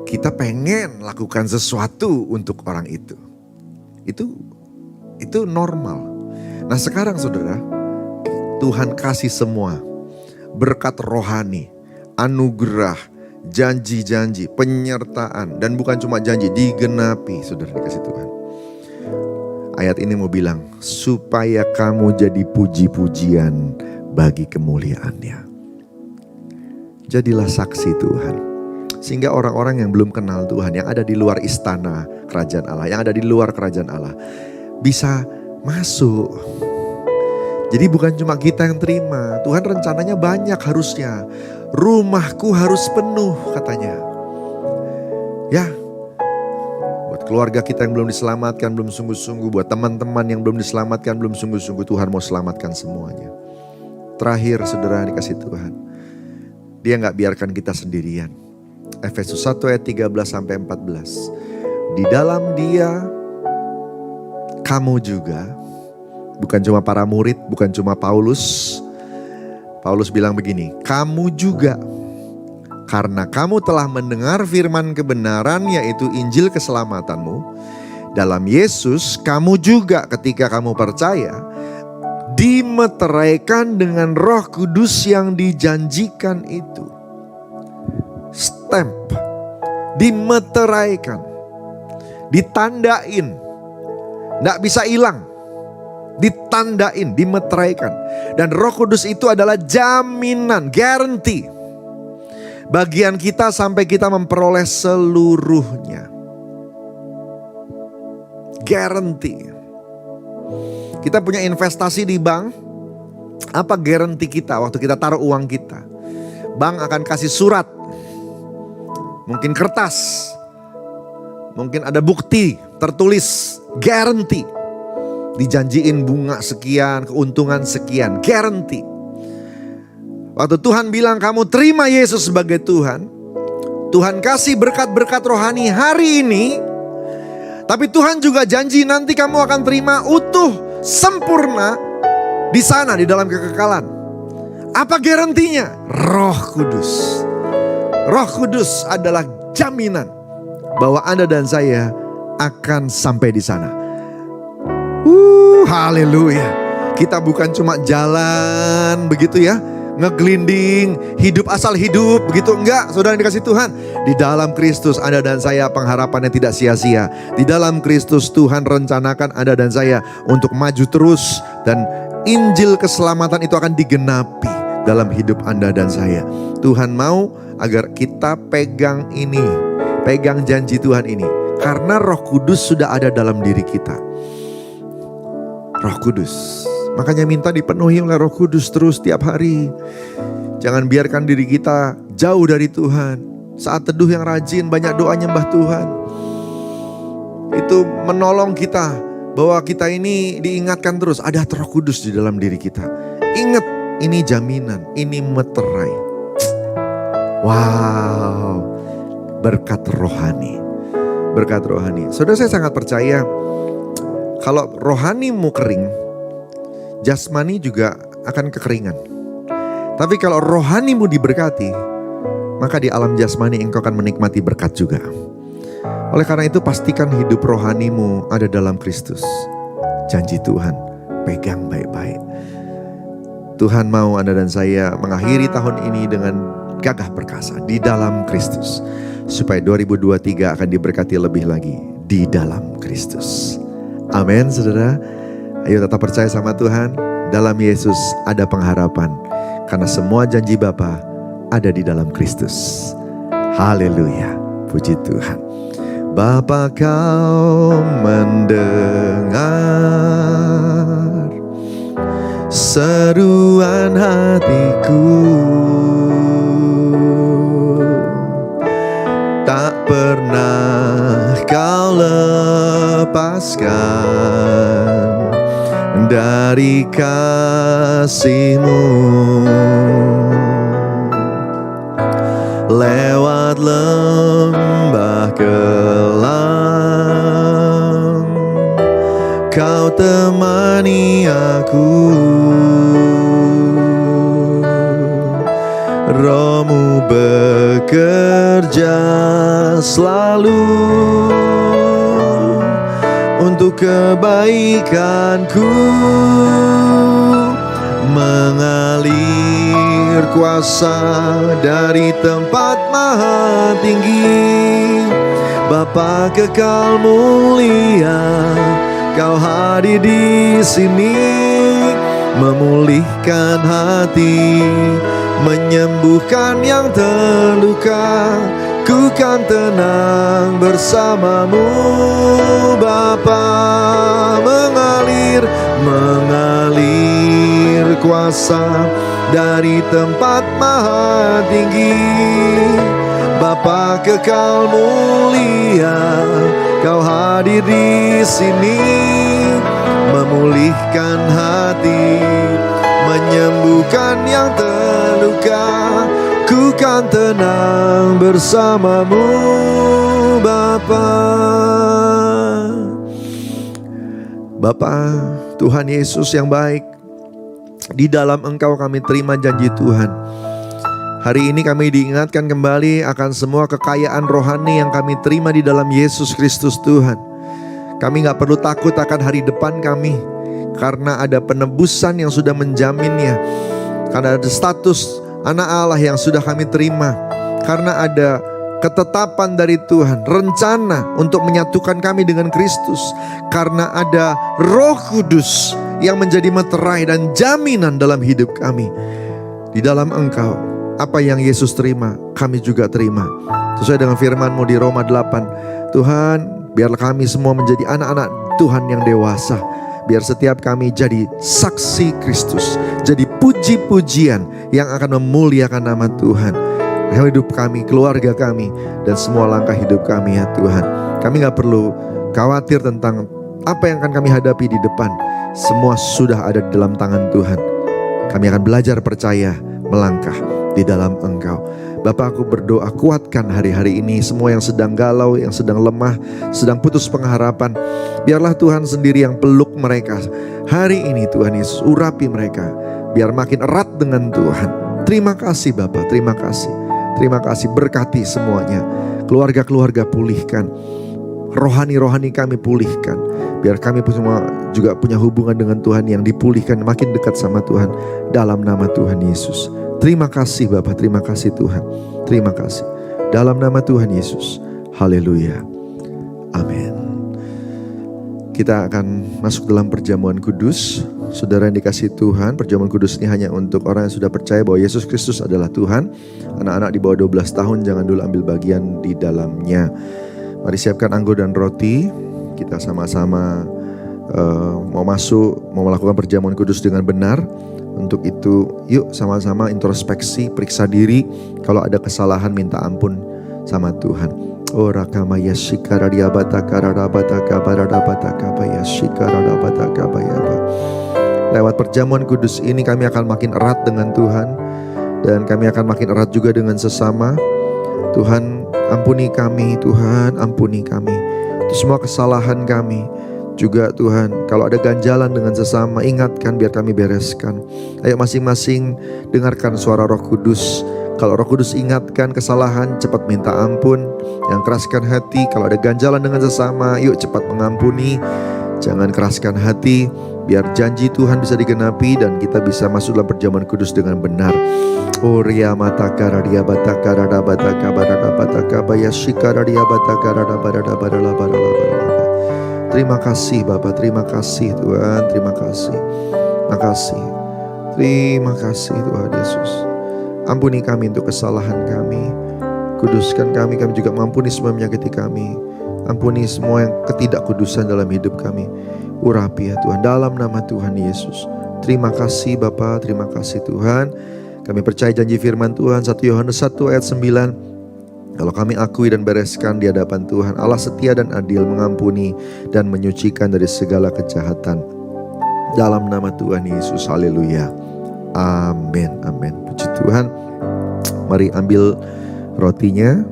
Kita pengen lakukan sesuatu untuk orang itu. Itu normal. Nah sekarang saudara, Tuhan kasih semua. Berkat rohani, anugerah, janji-janji, penyertaan. Dan bukan cuma janji, digenapi saudara dikasih Tuhan. Ayat ini mau bilang, supaya kamu jadi puji-pujian bagi kemuliaannya. Jadilah saksi Tuhan. Sehingga orang-orang yang belum kenal Tuhan, yang ada di luar istana kerajaan Allah, yang ada di luar kerajaan Allah, bisa masuk. Jadi bukan cuma kita yang terima, Tuhan rencananya banyak harusnya. Rumahku harus penuh katanya. Ya, buat keluarga kita yang belum diselamatkan, belum sungguh-sungguh. Buat teman-teman yang belum diselamatkan, belum sungguh-sungguh. Tuhan mau selamatkan semuanya. Terakhir saudara dikasih Tuhan, Dia gak biarkan kita sendirian. Efesus 1 ayat 13-14. Di dalam Dia, kamu juga, bukan cuma para murid, bukan cuma Paulus. Paulus bilang begini, kamu juga, karena kamu telah mendengar firman kebenaran, yaitu Injil keselamatanmu. Dalam Yesus, kamu juga ketika kamu percaya, dimeteraikan dengan Roh Kudus yang dijanjikan itu. Stamp, dimeteraikan. ditandain, nggak bisa hilang, ditandain, dimeteraikan. Dan Roh Kudus itu adalah jaminan, guarantee bagian kita sampai kita memperoleh seluruhnya. Guarantee. Kita punya investasi di bank, apa guarantee kita waktu kita taruh uang kita? Bank akan kasih surat, mungkin kertas, mungkin ada bukti tertulis, guarantee. Dijanjiin bunga sekian, keuntungan sekian, guarantee. Waktu Tuhan bilang kamu terima Yesus sebagai Tuhan, Tuhan kasih berkat-berkat rohani hari ini, tapi Tuhan juga janji nanti kamu akan terima utuh, sempurna di sana, di dalam kekekalan. Apa garantinya? Roh Kudus. Roh Kudus adalah jaminan bahwa Anda dan saya akan sampai di sana. Haleluya. Kita bukan cuma jalan begitu ya, ngeglinding, hidup asal hidup begitu. Enggak, saudara yang dikasih Tuhan. Di dalam Kristus Anda dan saya pengharapannya tidak sia-sia. Di dalam Kristus Tuhan rencanakan Anda dan saya untuk maju terus. Dan Injil keselamatan itu akan digenapi dalam hidup Anda dan saya. Tuhan mau agar kita pegang ini, pegang janji Tuhan ini. Karena Roh Kudus sudah ada dalam diri kita. Roh Kudus. Makanya minta dipenuhi oleh Roh Kudus terus tiap hari. Jangan biarkan diri kita jauh dari Tuhan. Saat teduh yang rajin, banyak doa nyembah Tuhan. Itu menolong kita bahwa kita ini diingatkan terus ada Roh Kudus di dalam diri kita. Ingat, ini jaminan, ini meterai. Wow, berkat rohani. Berkat rohani. Saudara, saya sangat percaya kalau rohanimu kering, jasmani juga akan kekeringan. Tapi kalau rohanimu diberkati, maka di alam jasmani engkau akan menikmati berkat juga. Oleh karena itu pastikan hidup rohanimu ada dalam Kristus. Janji Tuhan, pegang baik-baik. Tuhan mau Anda dan saya mengakhiri tahun ini dengan gagah perkasa di dalam Kristus. Supaya 2023 akan diberkati lebih lagi di dalam Kristus. Amin, saudara. Ayo tetap percaya sama Tuhan. Dalam Yesus ada pengharapan. Karena semua janji Bapa ada di dalam Kristus. Haleluya. Puji Tuhan. Bapa, kau mendengar seruan hatiku. Tak pernah kau lepaskan dari kasih-Mu. Lewat lembah kelam, kau temani aku. Roh-Mu bekerja selalu untuk kebaikanku. Mengalir kuasa dari tempat maha tinggi. Bapa kekal mulia, kau hadir di sini. Memulihkan hati, menyembuhkan yang terluka. Ku kan tenang bersamamu Bapa. Mengalir kuasa dari tempat maha tinggi. Bapa kekal mulia, kau hadir di sini. Memulihkan hati, menyembuhkan yang terluka. Ku kan tenang bersamamu Bapa. Bapa, Tuhan Yesus yang baik, di dalam Engkau kami terima janji Tuhan. Hari ini kami diingatkan kembali akan semua kekayaan rohani yang kami terima di dalam Yesus Kristus Tuhan. Kami gak perlu takut akan hari depan kami, karena ada penebusan yang sudah menjaminnya. Karena ada status anak Allah yang sudah kami terima. Karena ada ketetapan dari Tuhan, rencana untuk menyatukan kami dengan Kristus. Karena ada Roh Kudus yang menjadi meterai dan jaminan dalam hidup kami. Di dalam Engkau, apa yang Yesus terima, kami juga terima. Sesuai dengan firman-Mu di Roma 8. Tuhan, biarlah kami semua menjadi anak-anak Tuhan yang dewasa. Biar setiap kami jadi saksi Kristus, jadi puji-pujian yang akan memuliakan nama Tuhan. Hidup kami, keluarga kami, dan semua langkah hidup kami ya Tuhan. Kami gak perlu khawatir tentang apa yang akan kami hadapi di depan. Semua sudah ada di dalam tangan Tuhan. Kami akan belajar percaya, melangkah di dalam Engkau. Bapak, aku berdoa kuatkan hari-hari ini semua yang sedang galau, yang sedang lemah, sedang putus pengharapan. Biarlah Tuhan sendiri yang peluk mereka. Hari ini Tuhan Yesus, urapi mereka. Biar makin erat dengan Tuhan. Terima kasih Bapak, terima kasih. Terima kasih, berkati semuanya. Keluarga-keluarga pulihkan. Rohani-rohani kami pulihkan. Biar kami semua juga punya hubungan dengan Tuhan yang dipulihkan, makin dekat sama Tuhan. Dalam nama Tuhan Yesus. Terima kasih Bapak, terima kasih Tuhan. Terima kasih. Dalam nama Tuhan Yesus. Haleluya. Amin. Kita akan masuk dalam perjamuan kudus. Saudara yang dikasihi Tuhan, perjamuan kudus ini hanya untuk orang yang sudah percaya bahwa Yesus Kristus adalah Tuhan. Anak-anak di bawah 12 tahun jangan dulu ambil bagian di dalamnya. Mari siapkan anggur dan roti. Kita sama-sama mau melakukan perjamuan kudus dengan benar. Untuk itu yuk sama-sama introspeksi, periksa diri. Kalau ada kesalahan minta ampun sama Tuhan. Ora kama yashikara diabata kararabata kabaradabata kabaya shikaradabata kabayaba. Lewat perjamuan kudus ini kami akan makin erat dengan Tuhan. Dan kami akan makin erat juga dengan sesama. Tuhan ampuni kami, Tuhan ampuni kami. Itu semua kesalahan kami. Juga Tuhan, kalau ada ganjalan dengan sesama, ingatkan biar kami bereskan. Ayo masing-masing dengarkan suara Roh Kudus. Kalau Roh Kudus ingatkan kesalahan, cepat minta ampun. Yang keraskan hati, kalau ada ganjalan dengan sesama, yuk cepat mengampuni. Jangan keraskan hati, biar janji Tuhan bisa digenapi dan kita bisa masuk dalam perjamuan kudus dengan benar. Oria mata karadia bata karada bata kabarada bata kabaya shikaradia bata karada barada barala barala barala. Terima kasih Bapak, terima kasih Tuhan, terima kasih. Makasih. Terima kasih Tuhan Yesus. Ampuni kami untuk kesalahan kami. Kuduskan kami juga mengampuni semua yang menyakiti kami. Ampuni semua yang ketidakkudusan dalam hidup kami. Urapi ya Tuhan, dalam nama Tuhan Yesus. Terima kasih Bapa, terima kasih Tuhan. Kami percaya janji firman Tuhan 1 Yohanes 1 ayat 9. Kalau kami akui dan bereskan di hadapan Tuhan, Allah setia dan adil, mengampuni dan menyucikan dari segala kejahatan. Dalam nama Tuhan Yesus, haleluya. Amin, amin. Puji Tuhan. Mari ambil rotinya.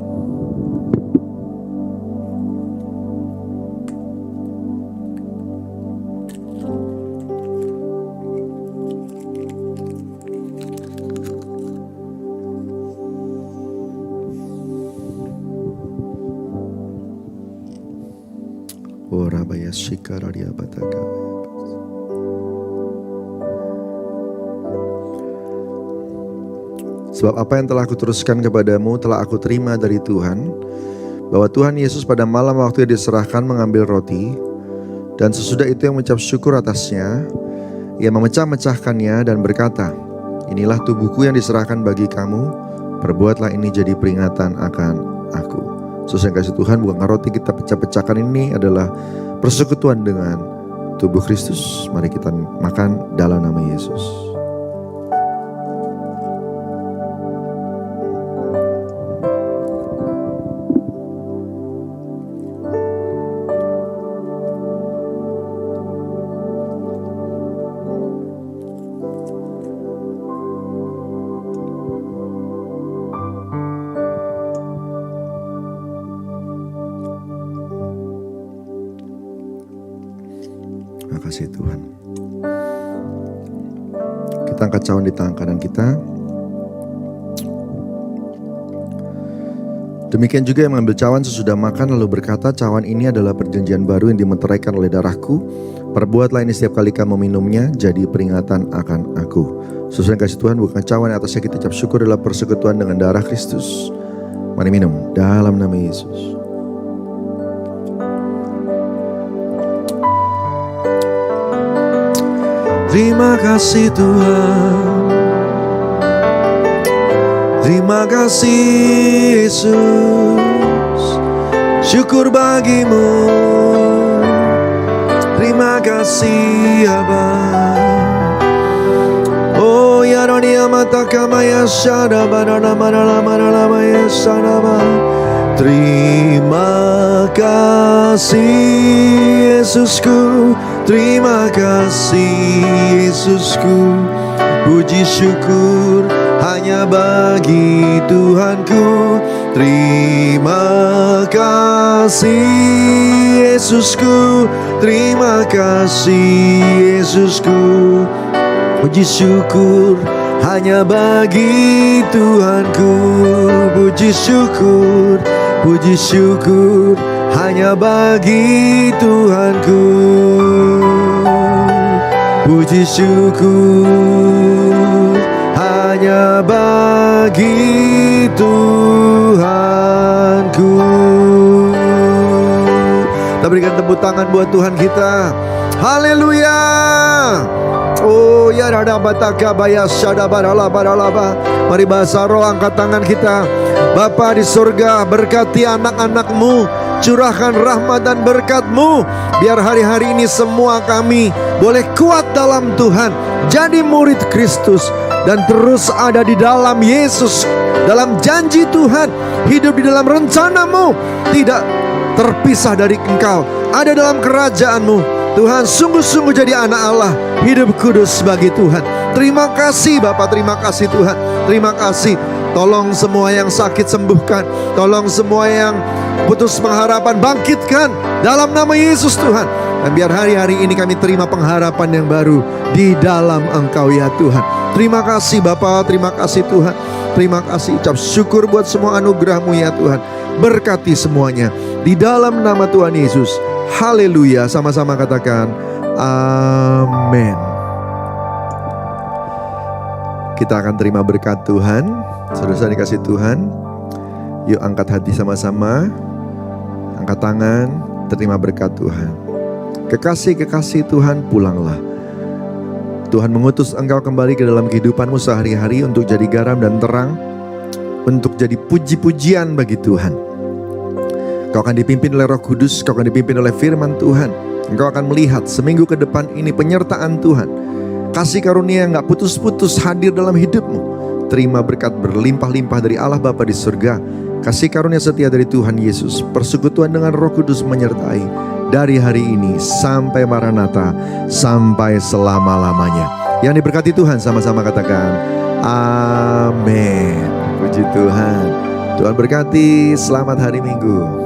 Sebab apa yang telah aku teruskan kepadamu telah aku terima dari Tuhan, bahwa Tuhan Yesus pada malam waktu diserahkan mengambil roti, dan sesudah itu yang mengucap syukur atasnya, ia memecah-mecahkannya dan berkata, inilah tubuhku yang diserahkan bagi kamu, perbuatlah ini jadi peringatan akan aku. Sesuai kasih Tuhan, bukan roti kita pecah-pecahkan ini adalah persekutuan dengan tubuh Kristus. Mari kita makan dalam nama Yesus. Terima kasih Tuhan. Kita angkat cawan di tangan kanan kita. Demikian juga yang mengambil cawan sesudah makan lalu berkata, cawan ini adalah perjanjian baru yang dimeteraikan oleh darahku. Perbuatlah ini setiap kali kamu minumnya, jadi peringatan akan aku. Sesuai kasih Tuhan, bukan cawan yang atasnya kita ucap syukur adalah persekutuan dengan darah Kristus. Mari minum dalam nama Yesus. Terima kasih Tuhan. Terima kasih Yesus. Syukur bagimu. Terima kasih Aba. Oh ya ronia mata kamaya shada barana marala marala maya shadaba. Terima kasih Yesusku, terima kasih Yesusku. Puji syukur hanya bagi Tuhanku. Terima kasih Yesusku, terima kasih Yesusku. Puji syukur hanya bagi Tuhanku. Puji syukur hanya bagi Tuhanku. Puji syukur hanya bagi Tuhanku. Kita berikan tepuk tangan buat Tuhan kita. Haleluya. Oh ya rada bataka baya syada barala baralaba. Mari bahasa roh, angkat tangan kita. Bapa di surga, berkati anak-anak-Mu, curahkan rahmat dan berkat-Mu. Biar hari-hari ini semua kami boleh kuat dalam Tuhan, jadi murid Kristus, dan terus ada di dalam Yesus, dalam janji Tuhan, hidup di dalam rencana-Mu, tidak terpisah dari Engkau, ada dalam kerajaan-Mu. Tuhan, sungguh-sungguh jadi anak Allah, hidup kudus bagi Tuhan. Terima kasih Bapak, terima kasih Tuhan, terima kasih. Tolong semua yang sakit sembuhkan, tolong semua yang putus pengharapan bangkitkan dalam nama Yesus Tuhan. Dan biar hari-hari ini kami terima pengharapan yang baru di dalam Engkau ya Tuhan. Terima kasih Bapak, terima kasih Tuhan. Terima kasih, ucap syukur buat semua anugerah-Mu ya Tuhan. Berkati semuanya di dalam nama Tuhan Yesus. Haleluya, sama-sama katakan amin. Kita akan terima berkat Tuhan. Saudara dikasih Tuhan, yuk angkat hati sama-sama, angkat tangan, terima berkat Tuhan. Kekasih-kekasih Tuhan, pulanglah. Tuhan mengutus engkau kembali ke dalam kehidupanmu sehari-hari untuk jadi garam dan terang, untuk jadi puji-pujian bagi Tuhan. Kau akan dipimpin oleh Roh Kudus, kau akan dipimpin oleh firman Tuhan. Engkau akan melihat seminggu ke depan ini penyertaan Tuhan. Kasih karunia yang gak putus-putus hadir dalam hidupmu. Terima berkat berlimpah-limpah dari Allah Bapa di surga. Kasih karunia setia dari Tuhan Yesus, persekutuan dengan Roh Kudus menyertai dari hari ini sampai Maranatha, sampai selama-lamanya. Yang diberkati Tuhan, sama-sama katakan amin. Puji Tuhan. Tuhan berkati, selamat hari Minggu.